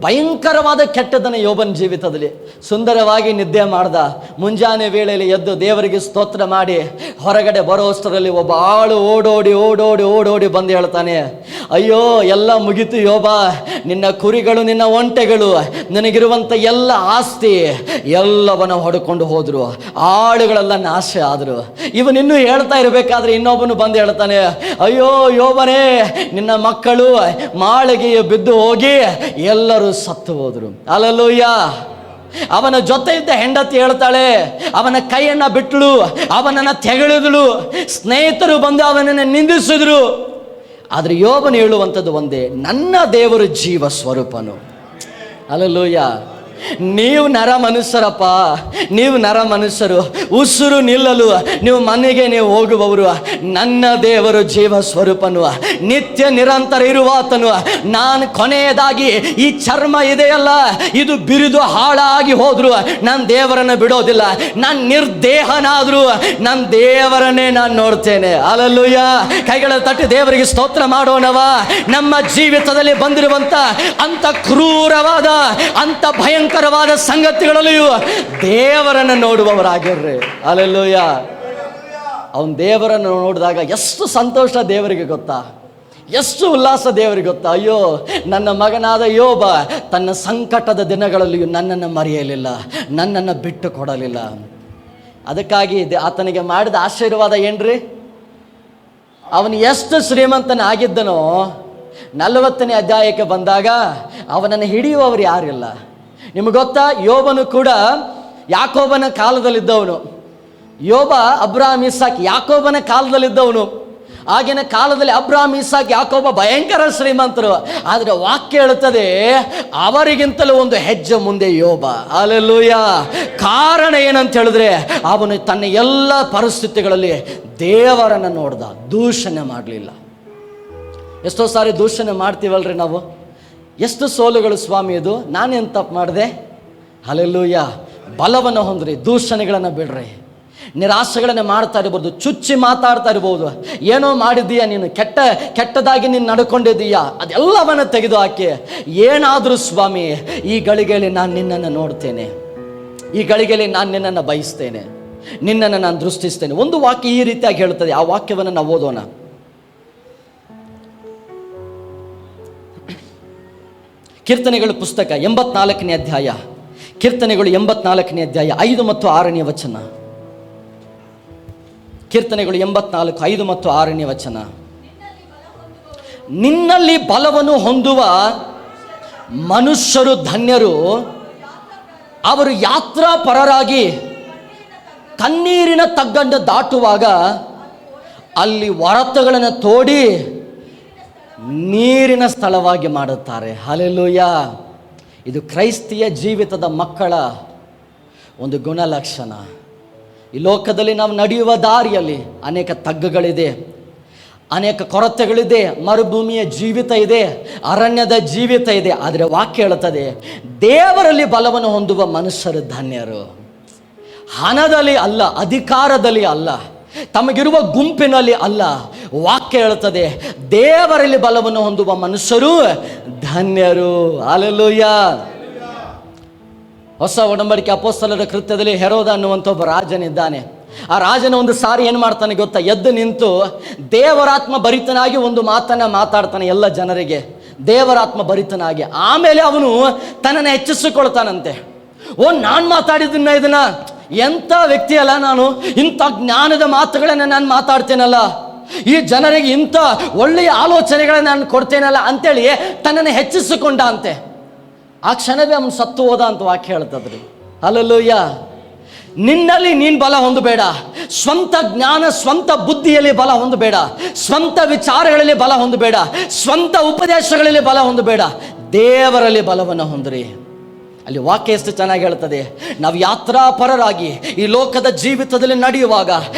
ಭಯಂಕರವಾದ ಕೆಟ್ಟದನ್ನು ಯೋಬನ ಜೀವಿತದಲ್ಲಿ. ಸುಂದರವಾಗಿ ನಿದ್ದೆ ಮಾಡ್ದ, ಮುಂಜಾನೆ ವೇಳೆಯಲ್ಲಿ ಎದ್ದು ದೇವರಿಗೆ ಸ್ತೋತ್ರ ಮಾಡಿ ಹೊರಗಡೆ ಬರೋಷ್ಟರಲ್ಲಿ ಒಬ್ಬ ಆಳು ಓಡೋಡಿ ಬಂದು ಹೇಳ್ತಾನೆ, ಅಯ್ಯೋ ಎಲ್ಲ ಮುಗಿತು ಯೋಬ, ನಿನ್ನ ಕುರಿಗಳು ನಿನ್ನ ಒಂಟೆಗಳು ನಿನಗಿರುವಂಥ ಎಲ್ಲ ಆಸ್ತಿ ಎಲ್ಲವನ್ನ ಹೊಡ್ಕೊಂಡು ಹೋದ್ರು, ಆಳುಗಳೆಲ್ಲ ನಾಶ ಆದರು. ಇವನಿನ್ನೂ ಹೇಳ್ತಾ ಇರಬೇಕಾದ್ರೆ ಇನ್ನೊಬ್ಬನು ಬಂದು ಹೇಳ್ತಾನೆ, ಅಯ್ಯೋ ಯೋಬನೇ, ನಿನ್ನ ಮಕ್ಕಳು ಮಾಳಿಗೆಯ ಬಿದ್ದು ಹೋಗಿ ಎಲ್ಲರೂ ಸತ್ತು ಹೋದ್ರು. ಹಲ್ಲೆಲೂಯಾ. ಅವನ ಜೊತೆ ಇದ್ದ ಹೆಂಡತಿ ಹೇಳ್ತಾಳೆ, ಅವನ ಕೈಯನ್ನ ಬಿಟ್ಟಳು, ಅವನನ್ನ ತೆಗೆಳಿದಳು, ಸ್ನೇಹಿತರು ಬಂದು ಅವನನ್ನು ನಿಂದಿಸಿದ್ರು. ಆದ್ರೆ ಯೋಬನು ಹೇಳುವಂಥದ್ದು ಒಂದೇ, ನನ್ನ ದೇವರು ಜೀವ ಸ್ವರೂಪನು. ಹಲ್ಲೆಲೂಯಾ. ನೀವು ನರ ಮನುಷ್ಯರಪ್ಪ, ನೀವು ನರ ಮನುಷ್ಯರು, ಉಸಿರು ನಿಲ್ಲಲು ನೀವು ಮನೆಗೆ ನೀವು ಹೋಗುವವರು. ನನ್ನ ದೇವರು ಜೀವ ಸ್ವರೂಪನು, ನಿತ್ಯ ನಿರಂತರ ಇರುವಾತನು. ನಾನು ಕೊನೆಯದಾಗಿ ಈ ಚರ್ಮ ಇದೆಯಲ್ಲ, ಇದು ಬಿರಿದು ಹಾಳಾಗಿ ಹೋದ್ರು ನನ್ನ ದೇವರನ್ನು ಬಿಡೋದಿಲ್ಲ. ನಾನು ನಿರ್ದೇಹನಾದ್ರು ನನ್ನ ದೇವರನ್ನೇ ನಾನು ನೋಡ್ತೇನೆ. ಹಲ್ಲೆಲೂಯಾ. ಕೈಗಳ ತಟ್ಟಿ ದೇವರಿಗೆ ಸ್ತೋತ್ರ ಮಾಡೋಣವ. ನಮ್ಮ ಜೀವಿತದಲ್ಲಿ ಬಂದಿರುವಂತ ಅಂತ ಕ್ರೂರವಾದ, ಅಂತ ಭಯಂಕರವಾದ ಸಂಗತಿಗಳಲ್ಲಿಯೂ ದೇವರನ್ನು ನೋಡುವವರಾಗಿರ್ರಿ. ಹಲ್ಲೆಲೂಯಾ. ಅವನ ದೇವರನ್ನು ನೋಡಿದಾಗ ಎಷ್ಟು ಸಂತೋಷ ದೇವರಿಗೆ ಗೊತ್ತಾ, ಎಷ್ಟು ಉಲ್ಲಾಸ ದೇವರಿಗೆ ಗೊತ್ತಾ. ಅಯ್ಯೋ, ನನ್ನ ಮಗನಾದ ಯೋಬ ತನ್ನ ಸಂಕಟದ ದಿನಗಳಲ್ಲಿಯೂ ನನ್ನನ್ನು ಮರೆಯಲಿಲ್ಲ, ನನ್ನನ್ನು ಬಿಟ್ಟು ಕೊಡಲಿಲ್ಲ. ಅದಕ್ಕಾಗಿ ಆತನಿಗೆ ಮಾಡಿದ ಆಶೀರ್ವಾದ ಏನ್ರಿ? ಅವನು ಎಷ್ಟು ಶ್ರೀಮಂತನಾಗಿದ್ದನೋ 40ನೇ ಅಧ್ಯಾಯಕ್ಕೆ ಬಂದಾಗ ಅವನನ್ನು ಹಿಡಿಯುವವರು ಯಾರಿಲ್ಲ. ನಿಮಗೆ ಗೊತ್ತಾ, ಯೋಬನು ಕೂಡ ಯಾಕೋಬನ ಕಾಲದಲ್ಲಿದ್ದವನು. ಯೋಬ ಅಬ್ರಾಮ್ ಇಸಾಕ್ ಯಾಕೋಬನ ಕಾಲದಲ್ಲಿದ್ದವನು. ಆಗಿನ ಕಾಲದಲ್ಲಿ ಅಬ್ರಾಮ್ ಇಸಾಕ್ ಯಾಕೋಬ ಭಯಂಕರ ಶ್ರೀಮಂತರು. ಆದರೆ ವಾಕ್ಯ ಹೇಳುತ್ತದೆ ಅವರಿಗಿಂತಲೂ ಒಂದು ಹೆಜ್ಜೆ ಮುಂದೆ ಯೋಬ. ಹಲ್ಲೆಲೂಯಾ. ಕಾರಣ ಏನಂತ ಹೇಳಿದ್ರೆ, ಅವನು ತನ್ನ ಎಲ್ಲ ಪರಿಸ್ಥಿತಿಗಳಲ್ಲಿ ದೇವರನ್ನು ನೋಡ್ದ, ದೂಷಣೆ ಮಾಡಲಿಲ್ಲ. ಎಷ್ಟೋ ಸಾರಿ ದೂಷಣೆ ಮಾಡ್ತೀವಲ್ರಿ ನಾವು. ಎಷ್ಟು ಸೋಲುಗಳು ಸ್ವಾಮಿ ಇದು, ನಾನೇನು ತಪ್ಪು ಮಾಡಿದೆ? ಹಲ್ಲೆಲೂಯಾ. ಬಲವನ್ನು ಹೊಂದ್ರಿ, ದೂಷಣೆಗಳನ್ನು ಬಿಡ್ರಿ, ನಿರಾಶೆಗಳನ್ನು ಮಾಡ್ತಾ ಇರ್ಬೋದು, ಚುಚ್ಚಿ ಮಾತಾಡ್ತಾ ಇರ್ಬೋದು. ಏನೋ ಮಾಡಿದ್ದೀಯಾ ನೀನು, ಕೆಟ್ಟದಾಗಿ ನೀನು ನಡ್ಕೊಂಡಿದ್ದೀಯಾ, ಅದೆಲ್ಲವನ್ನು ತೆಗೆದು ಹಾಕಿ, ಏನಾದರೂ ಸ್ವಾಮಿ ಈ ಗಳಿಗೆಯಲ್ಲಿ ನಾನು ನಿನ್ನನ್ನು ನೋಡ್ತೇನೆ, ಈ ಗಳಿಗೆಯಲ್ಲಿ ನಾನು ನಿನ್ನನ್ನು ಬಯಸ್ತೇನೆ, ನಿನ್ನನ್ನು ನಾನು ದೃಷ್ಟಿಸ್ತೇನೆ. ಒಂದು ವಾಕ್ಯ ಈ ರೀತಿಯಾಗಿ ಹೇಳ್ತದೆ. ಆ ವಾಕ್ಯವನ್ನು ನಾವು ಓದೋಣ. ಕೀರ್ತನೆಗಳ ಪುಸ್ತಕ 84ನೇ ಅಧ್ಯಾಯ, ಕೀರ್ತನೆಗಳು 84ನೇ ಅಧ್ಯಾಯ 5 ಮತ್ತು 6ನೇ ವಚನ. ಕೀರ್ತನೆಗಳು 84, 5 ಮತ್ತು 6ನೇ ವಚನ. ನಿನ್ನಲ್ಲಿ ಬಲವನ್ನು ಹೊಂದುವ ಮನುಷ್ಯರು ಧನ್ಯರು, ಅವರು ಯಾತ್ರಾ ಪರರಾಗಿ ಕಣ್ಣೀರಿನ ತಗ್ಗನ್ನು ದಾಟುವಾಗ ಅಲ್ಲಿ ಒರತುಗಳನ್ನು ತೋಡಿ ನೀರಿನ ಸ್ಥಳವಾಗಿ ಮಾಡುತ್ತಾರೆ. ಹಲ್ಲೆಲೂಯಾ. ಇದು ಕ್ರೈಸ್ತಿಯ ಜೀವಿತದ ಮಕ್ಕಳ ಒಂದು ಗುಣಲಕ್ಷಣ. ಈ ಲೋಕದಲ್ಲಿ ನಾವು ನಡೆಯುವ ದಾರಿಯಲ್ಲಿ ಅನೇಕ ತಗ್ಗುಗಳಿದೆ, ಅನೇಕ ಕೊರತೆಗಳಿದೆ, ಮರುಭೂಮಿಯ ಜೀವಿತ ಇದೆ, ಅರಣ್ಯದ ಜೀವಿತ ಇದೆ. ಆದರೆ ವಾಕ್ಯ ಹೇಳುತ್ತದೆ, ದೇವರಲ್ಲಿ ಬಲವನ್ನು ಹೊಂದುವ ಮನುಷ್ಯರು ಧನ್ಯರು. ಹಣದಲ್ಲಿ ಅಲ್ಲ, ಅಧಿಕಾರದಲ್ಲಿ ಅಲ್ಲ, ತಮಗಿರುವ ಗುಂಪಿನಲ್ಲಿ ಅಲ್ಲ. ವಾಕ್ಯ ಹೇಳುತ್ತದೆ, ದೇವರಲ್ಲಿ ಬಲವನ್ನು ಹೊಂದುವ ಮನುಷ್ಯರು ಧನ್ಯರು. ಹಲ್ಲೆಲೂಯಾ. ಹೊಸ ಒಡಂಬಡಿಕೆ ಅಪೊಸ್ತಲರ ಕೃತ್ಯದಲ್ಲಿ ಹೆರೋದ ಅನ್ನುವಂಥ ಒಬ್ಬ ರಾಜನಿದ್ದಾನೆ. ಆ ರಾಜನ ಒಂದು ಸಾರಿ ಏನು ಮಾಡ್ತಾನೆ ಗೊತ್ತಾ? ಎದ್ದು ನಿಂತು ದೇವರಾತ್ಮ ಭರಿತನಾಗಿ ಒಂದು ಮಾತನ್ನು ಮಾತಾಡ್ತಾನೆ ಎಲ್ಲ ಜನರಿಗೆ, ದೇವರಾತ್ಮ ಭರಿತನಾಗಿ. ಆಮೇಲೆ ಅವನು ತನ್ನನ್ನು ಹೆಚ್ಚಿಸಿಕೊಳ್ತಾನಂತೆ. ನಾನು ಮಾತಾಡಿದ್ದನ್ನ ಇದನ್ನ ಎಂಥ ವ್ಯಕ್ತಿ ಅಲ್ಲ ನಾನು, ಇಂಥ ಜ್ಞಾನದ ಮಾತುಗಳನ್ನ ನಾನು ಮಾತಾಡ್ತೇನಲ್ಲ, ಈ ಜನರಿಗೆ ಇಂಥ ಒಳ್ಳೆಯ ಆಲೋಚನೆಗಳನ್ನ ನಾನು ಕೊಡ್ತೇನಲ್ಲ ಅಂತೇಳಿ ತನ್ನನ್ನು ಹೆಚ್ಚಿಸಿಕೊಂಡ ಅಂತೆ. ಆ ಕ್ಷಣವೇ ಅವನು ಸತ್ತು ಹೋದ ಅಂತ ವಾಕ್ಯ ಹೇಳ್ತದ್ರಿ. ಹಲ್ಲೆಲೂಯಾ. ನಿನ್ನಲ್ಲಿ ನೀನು ಬಲ ಹೊಂದಬೇಡ, ಸ್ವಂತ ಜ್ಞಾನ ಸ್ವಂತ ಬುದ್ಧಿಯಲ್ಲಿ ಬಲ ಹೊಂದಬೇಡ, ಸ್ವಂತ ವಿಚಾರಗಳಲ್ಲಿ ಬಲ ಹೊಂದಬೇಡ, ಸ್ವಂತ ಉಪದೇಶಗಳಲ್ಲಿ ಬಲ ಹೊಂದಬೇಡ, ದೇವರಲ್ಲಿ ಬಲವನ್ನು ಹೊಂದ್ರಿ. ಅಲ್ಲಿ ವಾಕ್ಯ ಎಷ್ಟು ಚೆನ್ನಾಗಿ ಹೇಳ್ತದೆ, ನಾವು ಯಾತ್ರಾಪರರಾಗಿ ಈ ಲೋಕದ ಜೀವಿತದಲ್ಲಿ ನಡೆಯುವಾಗ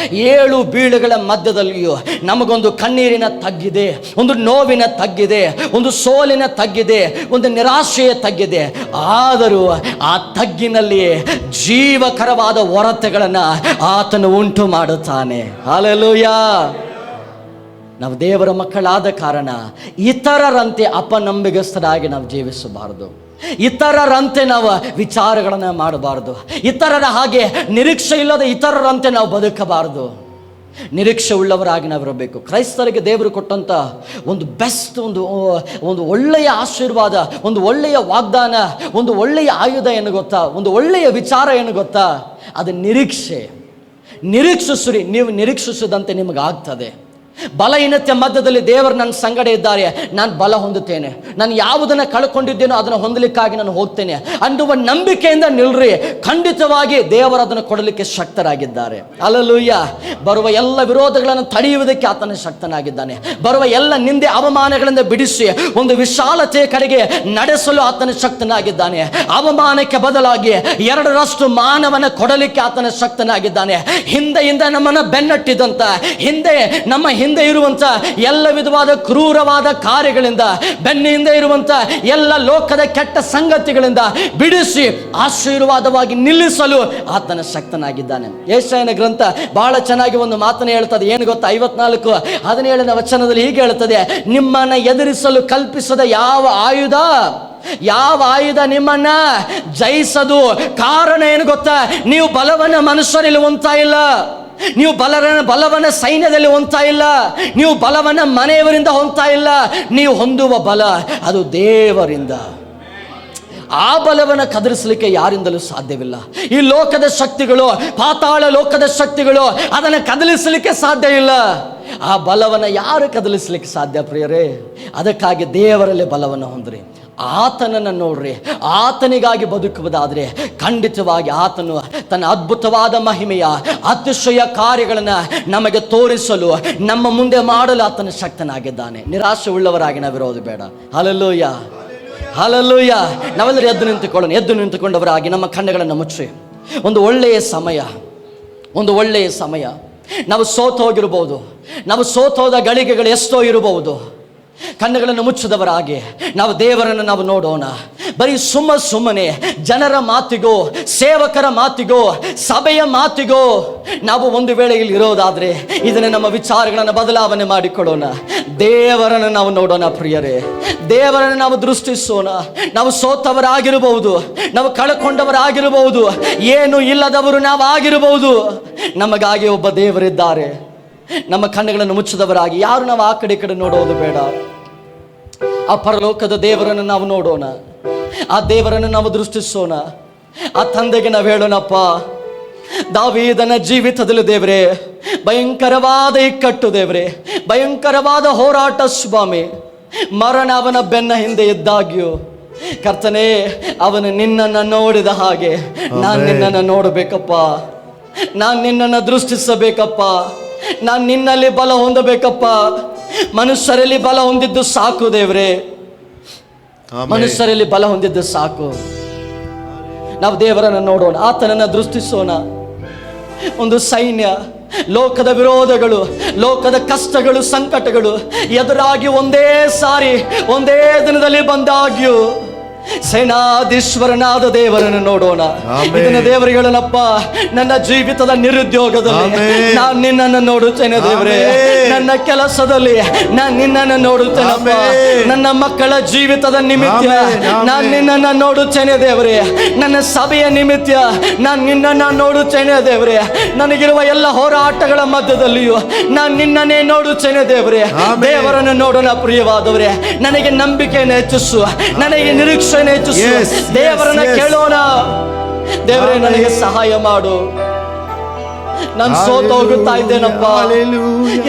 7 ಬೀಳುಗಳ ಮಧ್ಯದಲ್ಲಿಯೂ ನಮಗೊಂದು ಕಣ್ಣೀರಿನ ತಗ್ಗಿದೆ, ಒಂದು ನೋವಿನ ತಗ್ಗಿದೆ, ಒಂದು ಸೋಲಿನ ತಗ್ಗಿದೆ, ಒಂದು ನಿರಾಶೆಯ ತಗ್ಗಿದೆ. ಆದರೂ ಆ ತಗ್ಗಿನಲ್ಲಿ ಜೀವಕರವಾದ ಹೊರತೆಗಳನ್ನು ಆತನು ಉಂಟು ಮಾಡುತ್ತಾನೆ. ಹಲ್ಲೆಲೂಯಾ. ನಾವು ದೇವರ ಮಕ್ಕಳಾದ ಕಾರಣ ಇತರರಂತೆ ಅಪನಂಬಿಗಸ್ತರಾಗಿ ನಾವು ಜೀವಿಸಬಾರದು, ಇತರರಂತೆ ನಾವು ವಿಚಾರಗಳನ್ನು ಮಾಡಬಾರ್ದು, ಇತರರ ಹಾಗೆ ನಿರೀಕ್ಷೆ ಇಲ್ಲದ ಇತರರಂತೆ ನಾವು ಬದುಕಬಾರದು. ನಿರೀಕ್ಷೆ ಉಳ್ಳವರಾಗಿ ನಾವಿರಬೇಕು. ಕ್ರೈಸ್ತರಿಗೆ ದೇವರು ಕೊಟ್ಟಂಥ ಒಂದು ಬೆಸ್ಟ್, ಒಂದು ಒಳ್ಳೆಯ ಆಶೀರ್ವಾದ, ಒಂದು ಒಳ್ಳೆಯ ವಾಗ್ದಾನ, ಒಂದು ಒಳ್ಳೆಯ ಆಯುಧ ಏನು ಗೊತ್ತಾ, ಒಂದು ಒಳ್ಳೆಯ ವಿಚಾರ ಏನು ಗೊತ್ತಾ, ಅದು ನಿರೀಕ್ಷೆ. ನಿರೀಕ್ಷಿಸ್ರಿ, ನೀವು ನಿರೀಕ್ಷಿಸಿದಂತೆ ನಿಮಗಾಗ್ತದೆ. ಬಲಹೀನತೆ ಮಧ್ಯದಲ್ಲಿ ದೇವರು ನನ್ನ ಸಂಗಡ ಇದ್ದಾರೆ, ನಾನು ಬಲ ಹೊಂದುತ್ತೇನೆ, ನಾನು ಯಾವುದನ್ನು ಕಳ್ಕೊಂಡಿದ್ದೇನೋ ಅದನ್ನು ಹೊಂದಲಿಕ್ಕಾಗಿ ನಾನು ಹೋಗ್ತೇನೆ ಅನ್ನುವ ನಂಬಿಕೆಯಿಂದ ನಿಲ್ರಿ. ಖಂಡಿತವಾಗಿ ದೇವರು ಅದನ್ನು ಕೊಡಲಿಕ್ಕೆ ಶಕ್ತರಾಗಿದ್ದಾರೆ. ಹಲ್ಲೆಲೂಯಾ. ಬರುವ ಎಲ್ಲ ವಿರೋಧಗಳನ್ನು ತಡೆಯುವುದಕ್ಕೆ ಆತನ ಶಕ್ತನಾಗಿದ್ದಾನೆ. ಬರುವ ಎಲ್ಲ ನಿಂದೆ ಅವಮಾನಗಳಿಂದ ಬಿಡಿಸಿ ಒಂದು ವಿಶಾಲತೆಯ ಕಡೆಗೆ ನಡೆಸಲು ಆತನ ಶಕ್ತನಾಗಿದ್ದಾನೆ. ಅವಮಾನಕ್ಕೆ ಬದಲಾಗಿ 2ರಷ್ಟು ಮಾನವನ ಕೊಡಲಿಕ್ಕೆ ಆತನ ಶಕ್ತನಾಗಿದ್ದಾನೆ. ಹಿಂದೆಯಿಂದ ನಮ್ಮನ್ನು ಬೆನ್ನಟ್ಟಿದಂತ, ನಮ್ಮ ಹಿಂದೆ ಇರುವಂತ ಎಲ್ಲ ವಿಧವಾದ ಕ್ರೂರವಾದ ಕಾರ್ಯಗಳಿಂದ, ಬೆನ್ನಿಂದ ಇರುವಂತ ಎಲ್ಲ ಲೋಕದ ಕೆಟ್ಟ ಸಂಗತಿಗಳಿಂದ ಬಿಡಿಸಿ ಆಶೀರ್ವಾದವಾಗಿ ನಿಲ್ಲಿಸಲು ಆತನ ಶಕ್ತನಾಗಿದ್ದಾನೆ. ಯೆಶಾಯನ ಗ್ರಂಥ ಬಹಳ ಚೆನ್ನಾಗಿ ಒಂದು ಮಾತನ್ನು ಹೇಳ್ತದೆ. ಏನು ಗೊತ್ತಾ, 54:17 ವಚನದಲ್ಲಿ ಹೀಗೆ ಹೇಳ್ತದೆ, ನಿಮ್ಮನ್ನ ಎದುರಿಸಲು ಕಲ್ಪಿಸದ ಯಾವ ಆಯುಧ ನಿಮ್ಮನ್ನ ಜಯಿಸದು. ಕಾರಣ ಏನು ಗೊತ್ತಾ, ನೀವು ಬಲವನ್ನ ಮನುಷ್ಯರಲ್ಲಿ ಹೊಂದ್ತಾ ಇಲ್ಲ, ನೀವು ಬಲವನ್ನ ಸೈನ್ಯದಲ್ಲಿ ಹೊಂದ್ತಾ ಇಲ್ಲ, ನೀವು ಬಲವನ್ನ ಮನೆಯವರಿಂದ ಹೊಂದ್ತಾ ಇಲ್ಲ, ನೀವು ಹೊಂದುವ ಬಲ ಅದು ದೇವರಿಂದ. ಆ ಬಲವನ್ನು ಕದರಿಸಲಿಕ್ಕೆ ಯಾರಿಂದಲೂ ಸಾಧ್ಯವಿಲ್ಲ. ಈ ಲೋಕದ ಶಕ್ತಿಗಳು, ಪಾತಾಳ ಲೋಕದ ಶಕ್ತಿಗಳು ಅದನ್ನು ಕದಲಿಸಲಿಕ್ಕೆ ಸಾಧ್ಯ ಇಲ್ಲ. ಆ ಬಲವನ್ನು ಯಾರು ಕದಲಿಸಲಿಕ್ಕೆ ಸಾಧ್ಯ ಪ್ರಿಯರೇ? ಅದಕ್ಕಾಗಿ ದೇವರಲ್ಲಿ ಬಲವನ್ನು ಹೊಂದ್ರಿ, ಆತನನ್ನು ನೋಡ್ರಿ. ಆತನಿಗಾಗಿ ಬದುಕುವುದಾದರೆ ಖಂಡಿತವಾಗಿ ಆತನು ತನ್ನ ಅದ್ಭುತವಾದ ಮಹಿಮೆಯ ಅತಿಶಯ ಕಾರ್ಯಗಳನ್ನು ನಮಗೆ ತೋರಿಸಲು, ನಮ್ಮ ಮುಂದೆ ಮಾಡಲು ಆತನ ಶಕ್ತನಾಗಿದ್ದಾನೆ. ನಿರಾಶೆ ಉಳ್ಳವರಾಗಿ ನಾವಿರೋದು ಬೇಡ. Hallelujah, hallelujah. ನಾವೆಲ್ಲರೂ ಎದ್ದು ನಿಂತುಕೊಂಡವರಾಗಿ ನಮ್ಮ ಕಣ್ಣುಗಳನ್ನು ಮುಚ್ಚಿ, ಒಂದು ಒಳ್ಳೆಯ ಸಮಯ. ನಾವು ಸೋತೋಗಿರ್ಬೋದು, ನಾವು ಸೋತೋದ ಗಳಿಗೆಗಳು ಎಷ್ಟೋ ಇರಬಹುದು. ಕಣ್ಣುಗಳನ್ನು ಮುಚ್ಚಿದವರಾಗಿ ನಾವು ದೇವರನ್ನು ನಾವು ನೋಡೋಣ. ಬರೀ ಸುಮ್ಮನೆ ಜನರ ಮಾತಿಗೋ, ಸೇವಕರ ಮಾತಿಗೋ, ಸಭೆಯ ಮಾತಿಗೋ ನಾವು ಒಂದು ವೇಳೆ ಇಲ್ಲಿ ಇರೋದಾದ್ರೆ ಇದನ್ನು ನಮ್ಮ ವಿಚಾರಗಳನ್ನು ಬದಲಾವಣೆ ಮಾಡಿಕೊಳ್ಳೋಣ. ದೇವರನ್ನು ನಾವು ನೋಡೋಣ ಪ್ರಿಯರೇ, ದೇವರನ್ನು ನಾವು ದೃಷ್ಟಿಸೋಣ. ನಾವು ಸೋತವರಾಗಿರಬಹುದು, ನಾವು ಕಳ್ಕೊಂಡವರಾಗಿರಬಹುದು, ಏನು ಇಲ್ಲದವರು ನಾವು ಆಗಿರಬಹುದು. ನಮಗಾಗಿ ಒಬ್ಬ ದೇವರಿದ್ದಾರೆ. ನಮ್ಮ ಕಣ್ಣುಗಳನ್ನು ಮುಚ್ಚಿದವರಾಗಿ ಯಾರು ನಾವು ಆ ಕಡೆ ಈ ಕಡೆ ನೋಡೋದು ಬೇಡ. ಆ ಪರಲೋಕದ ದೇವರನ್ನು ನಾವು ನೋಡೋಣ, ಆ ದೇವರನ್ನು ನಾವು ದೃಷ್ಟಿಸೋಣ. ಆ ತಂದೆಗೆ ನಾವು ಹೇಳೋಣಪ್ಪ, ದಾವೀದನ ಜೀವಿತದಲ್ಲಿ ದೇವರೇ ಭಯಂಕರವಾದ ಇಕ್ಕಟ್ಟು, ದೇವರೇ ಭಯಂಕರವಾದ ಹೋರಾಟ ಸ್ವಾಮಿ. ಮರಣ ಅವನ ಬೆನ್ನ ಹಿಂದೆ ಇದ್ದಾಗ್ಯೂ ಕರ್ತನೇ, ಅವನು ನಿನ್ನನ್ನು ನೋಡಿದ ಹಾಗೆ ನಾನು ನಿನ್ನನ್ನು ನೋಡಬೇಕಪ್ಪ, ನಾನು ನಿನ್ನನ್ನು ದೃಷ್ಟಿಸಬೇಕಪ್ಪ, ನಾನು ನಿನ್ನಲ್ಲಿ ಬಲ ಹೊಂದಬೇಕಪ್ಪ. ಮನುಷ್ಯರಲ್ಲಿ ಬಲ ಹೊಂದಿದ್ದು ಸಾಕು ದೇವರೇ, ಮನುಷ್ಯರಲ್ಲಿ ಬಲ ಹೊಂದಿದ್ದು ಸಾಕು. ನಾವು ದೇವರನ್ನು ನೋಡೋಣ, ಆತನನ್ನು ದೃಷ್ಟಿಸೋಣ. ಒಂದು ಸೈನ್ಯ, ಲೋಕದ ವಿರೋಧಗಳು, ಲೋಕದ ಕಷ್ಟಗಳು, ಸಂಕಟಗಳು ಎದುರಾಗಿ ಒಂದೇ ದಿನದಲ್ಲಿ ಬಂದಾಗ್ಯೂ ಸೇನಾಧೀಶ್ವರನಾದ ದೇವರನ್ನು ನೋಡೋಣ. ಇದನ್ನ ದೇವರಿಗೆ ಹೇಳೋಣಪ್ಪ, ನನ್ನ ಜೀವಿತದ ನಿರುದ್ಯೋಗದಲ್ಲಿ ನಾನು ನಿನ್ನನ್ನು ನೋಡುತ್ತೇನೆ ದೇವರೇ, ನನ್ನ ಕೆಲಸದಲ್ಲಿ ನಾನು ನಿನ್ನನ್ನು ನೋಡುತ್ತೇನಪ್ಪ, ನನ್ನ ಮಕ್ಕಳ ಜೀವಿತದ ನಿಮಿತ್ತ ನಾನು ನಿನ್ನನ್ನು ನೋಡುತ್ತೇನೆ ದೇವರೇ, ನನ್ನ ಸಭೆಯ ನಿಮಿತ್ತ ನಾನು ನಿನ್ನನ್ನು ನೋಡುತ್ತೇನೆ ದೇವರೇ, ನನಗಿರುವ ಎಲ್ಲ ಹೋರಾಟಗಳ ಮಧ್ಯದಲ್ಲಿಯೂ ನಾನು ನಿನ್ನನ್ನೇ ನೋಡುತ್ತೇನೆ ದೇವರೇ. ದೇವರನ್ನು ನೋಡೋಣ ಪ್ರಿಯವಾದವರೇ. ನನಗೆ ನಂಬಿಕೆಯನ್ನು ಹೆಚ್ಚಿಸು, ನನಗೆ ನಿರೀಕ್ಷೆ ಹೆಚ್ಚಿಸು. ದೇವರನ್ನ ಕೇಳೋಣ, ದೇವರೇ ನನಗೆ ಸಹಾಯ ಮಾಡು. ನಾನು ಸೋತೋಗುತ್ತಾ ಇದ್ದೇನಪ್ಪ.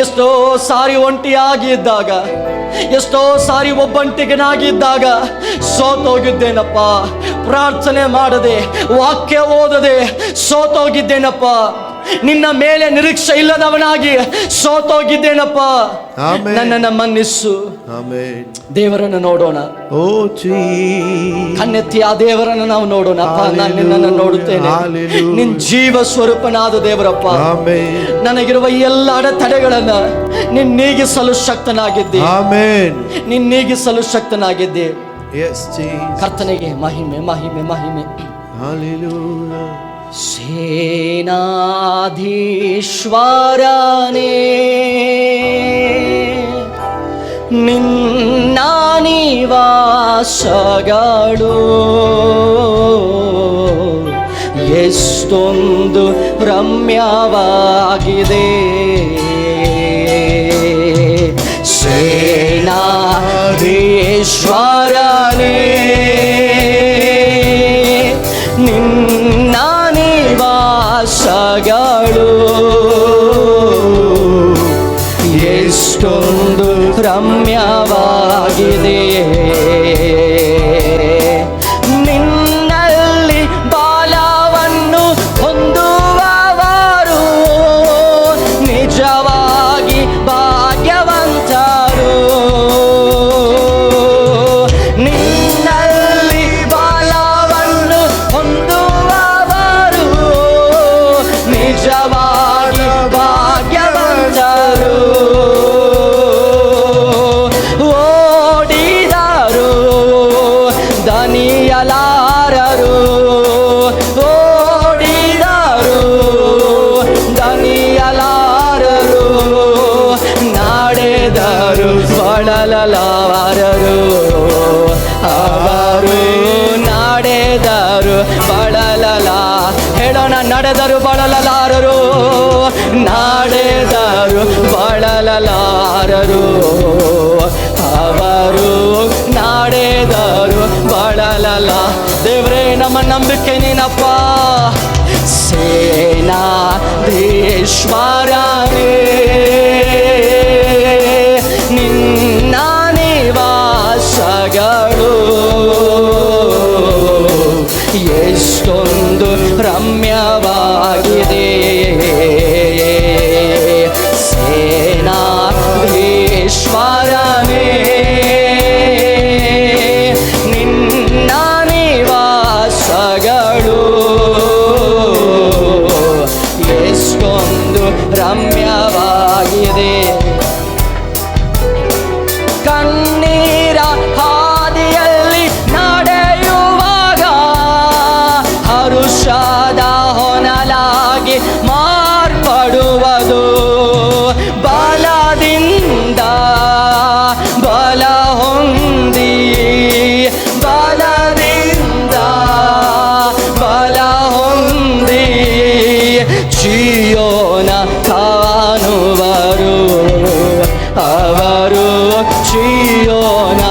ಎಷ್ಟೋ ಸಾರಿ ಒಂಟಿಯಾಗಿ ಇದ್ದಾಗ, ಎಷ್ಟೋ ಸಾರಿ ಒಬ್ಬಂಟಿಗನಾಗಿದ್ದಾಗ ಸೋತೋಗಿದ್ದೇನಪ್ಪ. ಪ್ರಾರ್ಥನೆ ಮಾಡದೆ, ವಾಕ್ಯ ಓದದೆ ಸೋತೋಗಿದ್ದೇನಪ್ಪ. ನಿನ್ನ ಮೇಲೆ ನಿರೀಕ್ಷೆ ಇಲ್ಲದವನಾಗಿ ಸೋತೋಗಿದ್ದೇನಪ್ಪ. ನನ್ನನ್ನು ಮನ್ನಿಸು. ದೇವರನ್ನು ನೋಡೋಣ. ಕಣ್ಣೆತ್ತಿ ಆ ದೇವರನ್ನು ನಾವು ನೋಡೋಣಪ್ಪ. ನಾನು ನಿನ್ನನ್ನು ನೋಡುತ್ತೇನೆ. ನಿನ್ ಜೀವ ಸ್ವರೂಪನಾದ ದೇವರಪ್ಪ. ನನಗಿರುವ ಎಲ್ಲ ಅಡೆತಡೆಗಳನ್ನ ನೀನ್ ನೀಗಿಸಲು ಶಕ್ತನಾಗಿದ್ದೆ. ನೀನ್ ನೀಗಿಸಲು ಶಕ್ತನಾಗಿದ್ದೆ. ಕರ್ತನಿಗೆ ಮಹಿಮೆ, ಮಹಿಮೆ, ಮಹಿಮೆ. ಸೇನಾಧೀಶ್ವರನೇ, ನಿನ್ನ ನಿವಾಸಗಳು ಎಷ್ಟೊಂದು ರಮ್ಯವಾಗಿದೆ. ಸೇನಾಧೀಶ್ವರನೇ, ನಿನ್ನ ನಿವಾಸಗಳು ಎಷ್ಟೊಂದು ರಮ್ಯವಾಗಿದೆ. ನಿನ್ನಲ್ಲಿ ಬಲವನ್ನು ಹೊಂದುವವರು ನಿಜವಾಗಿ ಭಾಗ್ಯವಂತರು. ನಿನ್ನಲ್ಲಿ ಬಲವನ್ನು ಹೊಂದುವವರು ನಿಜವಾಗಿ ಭಾಗ್ಯವಂತರು. ಓಡಿದರು ದನಿಯಲಾರರು, ಓಡಿದರು ದನಿಯಲಾರರು, ನಡೆದರು ಬಳಲಲಾರರು. ಅವರು ನಡೆದರು ಬಳಲಲ, ಹೇಳೋಣ, ನಡೆದರು ಬಳಲಲಾರರು, ನಡೆದರು ಬಳಲಲಾರರು. ಅವರು ನಡೆದರು ಬಳಲಲ. ದೇವರೇ, ನಮ್ಮ ನಂಬಿಕೆ ನೀನಪ್ಪ. ಸೇನಾಧೀಶ್ವರನೇ, ನಿನ್ನ ನಿವಾಸಗಳು ಎಷ್ಟೊಂದು ರಮ್ಯವಾಗಿದೆ. ಸೇನಾಧೀಶ್ವರನೇ, ನಿನ್ನ ನಿವಾಸಗಳು ಎಷ್ಟೊಂದು ರಮ್ಯವಾಗಿದೆ. ಕಣ್ಣೀರ ಹಾದಿಯಲ್ಲಿ ನಡೆಯುವಾಗ ಹರುಷದ ಹೊನಲಾಗಿ ಮಾರ್ಪಡುವುದು. ಬಲದಿಂದ ಬಲ ಹೊಂದಿ, ಬಲದಿಂದ ಬಲ ಹೊಂದಿ ಚೀಯೋನ ಕಾಣುವರು. ಅವರು ಚೀಯೋನ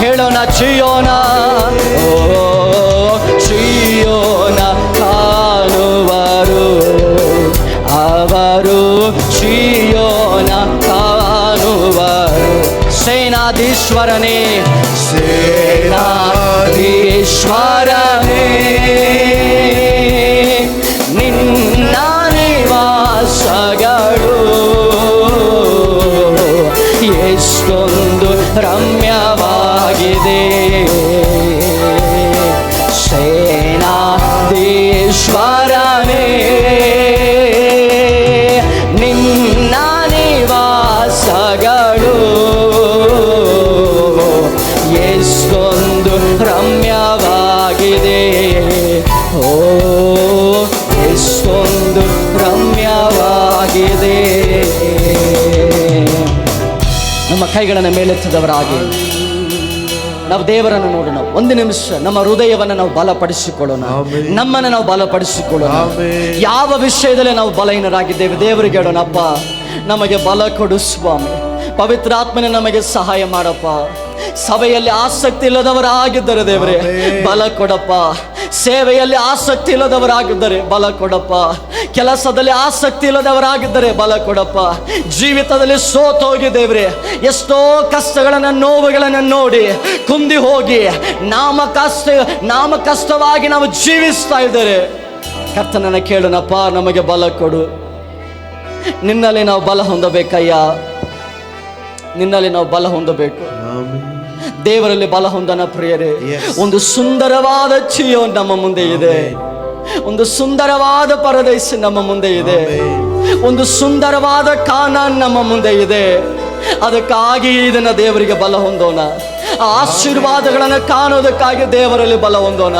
ಹೇಳೋಣ, ಚೀಯೋನ, ಓ ಚೀಯೋನ ಕಾಣುವರು. ಅವರು ಚೀಯೋನ ಕಾಣುವರು. ಸೇನಾಧೀಶ್ವರನೇ, ಸೇನಾಧೀಶ್ವರನೇ, ನಿನ್ನ ನಿವಾಸಗಳು ಎಷ್ಟೊಂದು ರಮ್ಯವಾಗಿದೆ. ಸೇನಾಧೀಶ್ವರನೇ, ನಿನ್ನ ನಿವಾಸಗಳು ಎಷ್ಟೊಂದು ರಮ್ಯವಾಗಿದೆ. ಓ, ಎಷ್ಟೊಂದು ರಮ್ಯವಾಗಿದೆ. ನಮ್ಮ ಕೈಗಳನ್ನು ಮೇಲೆತ್ತದವರಾಗಿ ನಾವು ದೇವರನ್ನು ನೋಡೋಣ. ಒಂದು ನಿಮಿಷ ನಮ್ಮ ಹೃದಯವನ್ನು ನಾವು ಬಲಪಡಿಸಿಕೊಳ್ಳೋಣ. ನಮ್ಮನ್ನು ನಾವು ಬಲಪಡಿಸಿಕೊಳ್ಳೋಣ. ಯಾವ ವಿಷಯದಲ್ಲಿ ನಾವು ಬಲಹೀನರಾಗಿದ್ದೇವೆ ದೇವರಿಗೆ ಹೇಳೋಣ. ಅಪ್ಪ, ನಮಗೆ ಬಲ ಕೊಡು ಸ್ವಾಮಿ. ಪವಿತ್ರಾತ್ಮನೆ ನಮಗೆ ಸಹಾಯ ಮಾಡಪ್ಪ. ಸಭೆಯಲ್ಲಿ ಆಸಕ್ತಿ ಇಲ್ಲದವರಾಗಿದ್ದರೆ ದೇವರೇ ಬಲ ಕೊಡಪ್ಪ. ಸೇವೆಯಲ್ಲಿ ಆಸಕ್ತಿ ಇಲ್ಲದವರಾಗಿದ್ದರೆ ಬಲ ಕೊಡಪ್ಪ. ಕೆಲಸದಲ್ಲಿ ಆಸಕ್ತಿ ಇಲ್ಲದವರಾಗಿದ್ದರೆ ಬಲ ಕೊಡಪ್ಪ. ಜೀವಿತದಲ್ಲಿ ಸೋತೋಗಿದ್ದೇವ್ರಿ, ಎಷ್ಟೋ ಕಷ್ಟಗಳನ್ನು ನೋವುಗಳನ್ನು ನೋಡಿ ಕುಂದಿ ಹೋಗಿ ನಾಮಕಷ್ಟವಾಗಿ ನಾವು ಜೀವಿಸ್ತಾ ಇದ್ದೇವೆ. ಕರ್ತನನ್ನ ಕೇಳೋಣಪ್ಪ, ನಮಗೆ ಬಲ ಕೊಡು. ನಿನ್ನಲ್ಲಿ ನಾವು ಬಲ ಹೊಂದಬೇಕಯ್ಯ, ನಿನ್ನಲ್ಲಿ ನಾವು ಬಲ ಹೊಂದಬೇಕು. ದೇವರಲ್ಲಿ ಬಲ ಹೊಂದನ ಪ್ರಿಯರೇ. ಒಂದು ಸುಂದರವಾದ ಚಿಯೋನ್ ನಮ್ಮ ಮುಂದೆ ಇದೆ, ಒಂದು ಸುಂದರವಾದ ಪರದೇಶ ನಮ್ಮ ಮುಂದೆ ಇದೆ, ಒಂದು ಸುಂದರವಾದ ಕಾನಾನ್ ನಮ್ಮ ಮುಂದೆ ಇದೆ. ಅದಕ್ಕಾಗಿ ಇದನ್ನ ದೇವರಿಗೆ ಬಲ ಹೊಂದೋಣ. ಆಶೀರ್ವಾದಗಳನ್ನು ಕಾಣೋದಕ್ಕಾಗಿ ದೇವರಲ್ಲಿ ಬಲ ಹೊಂದೋಣ.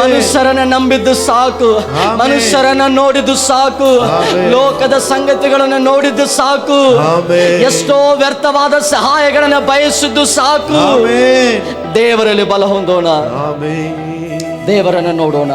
ಮನುಷ್ಯರನ್ನ ನಂಬಿದ್ದು ಸಾಕು, ಮನುಷ್ಯರನ್ನ ನೋಡಿದ್ದು ಸಾಕು, ಲೋಕದ ಸಂಗತಿಗಳನ್ನು ನೋಡಿದ್ದು ಸಾಕು, ಎಷ್ಟೋ ವ್ಯರ್ಥವಾದ ಸಹಾಯಗಳನ್ನು ಬಯಸಿದ್ದು ಸಾಕು. ದೇವರಲ್ಲಿ ಬಲ ಹೊಂದೋಣ, ದೇವರನ್ನ ನೋಡೋಣ.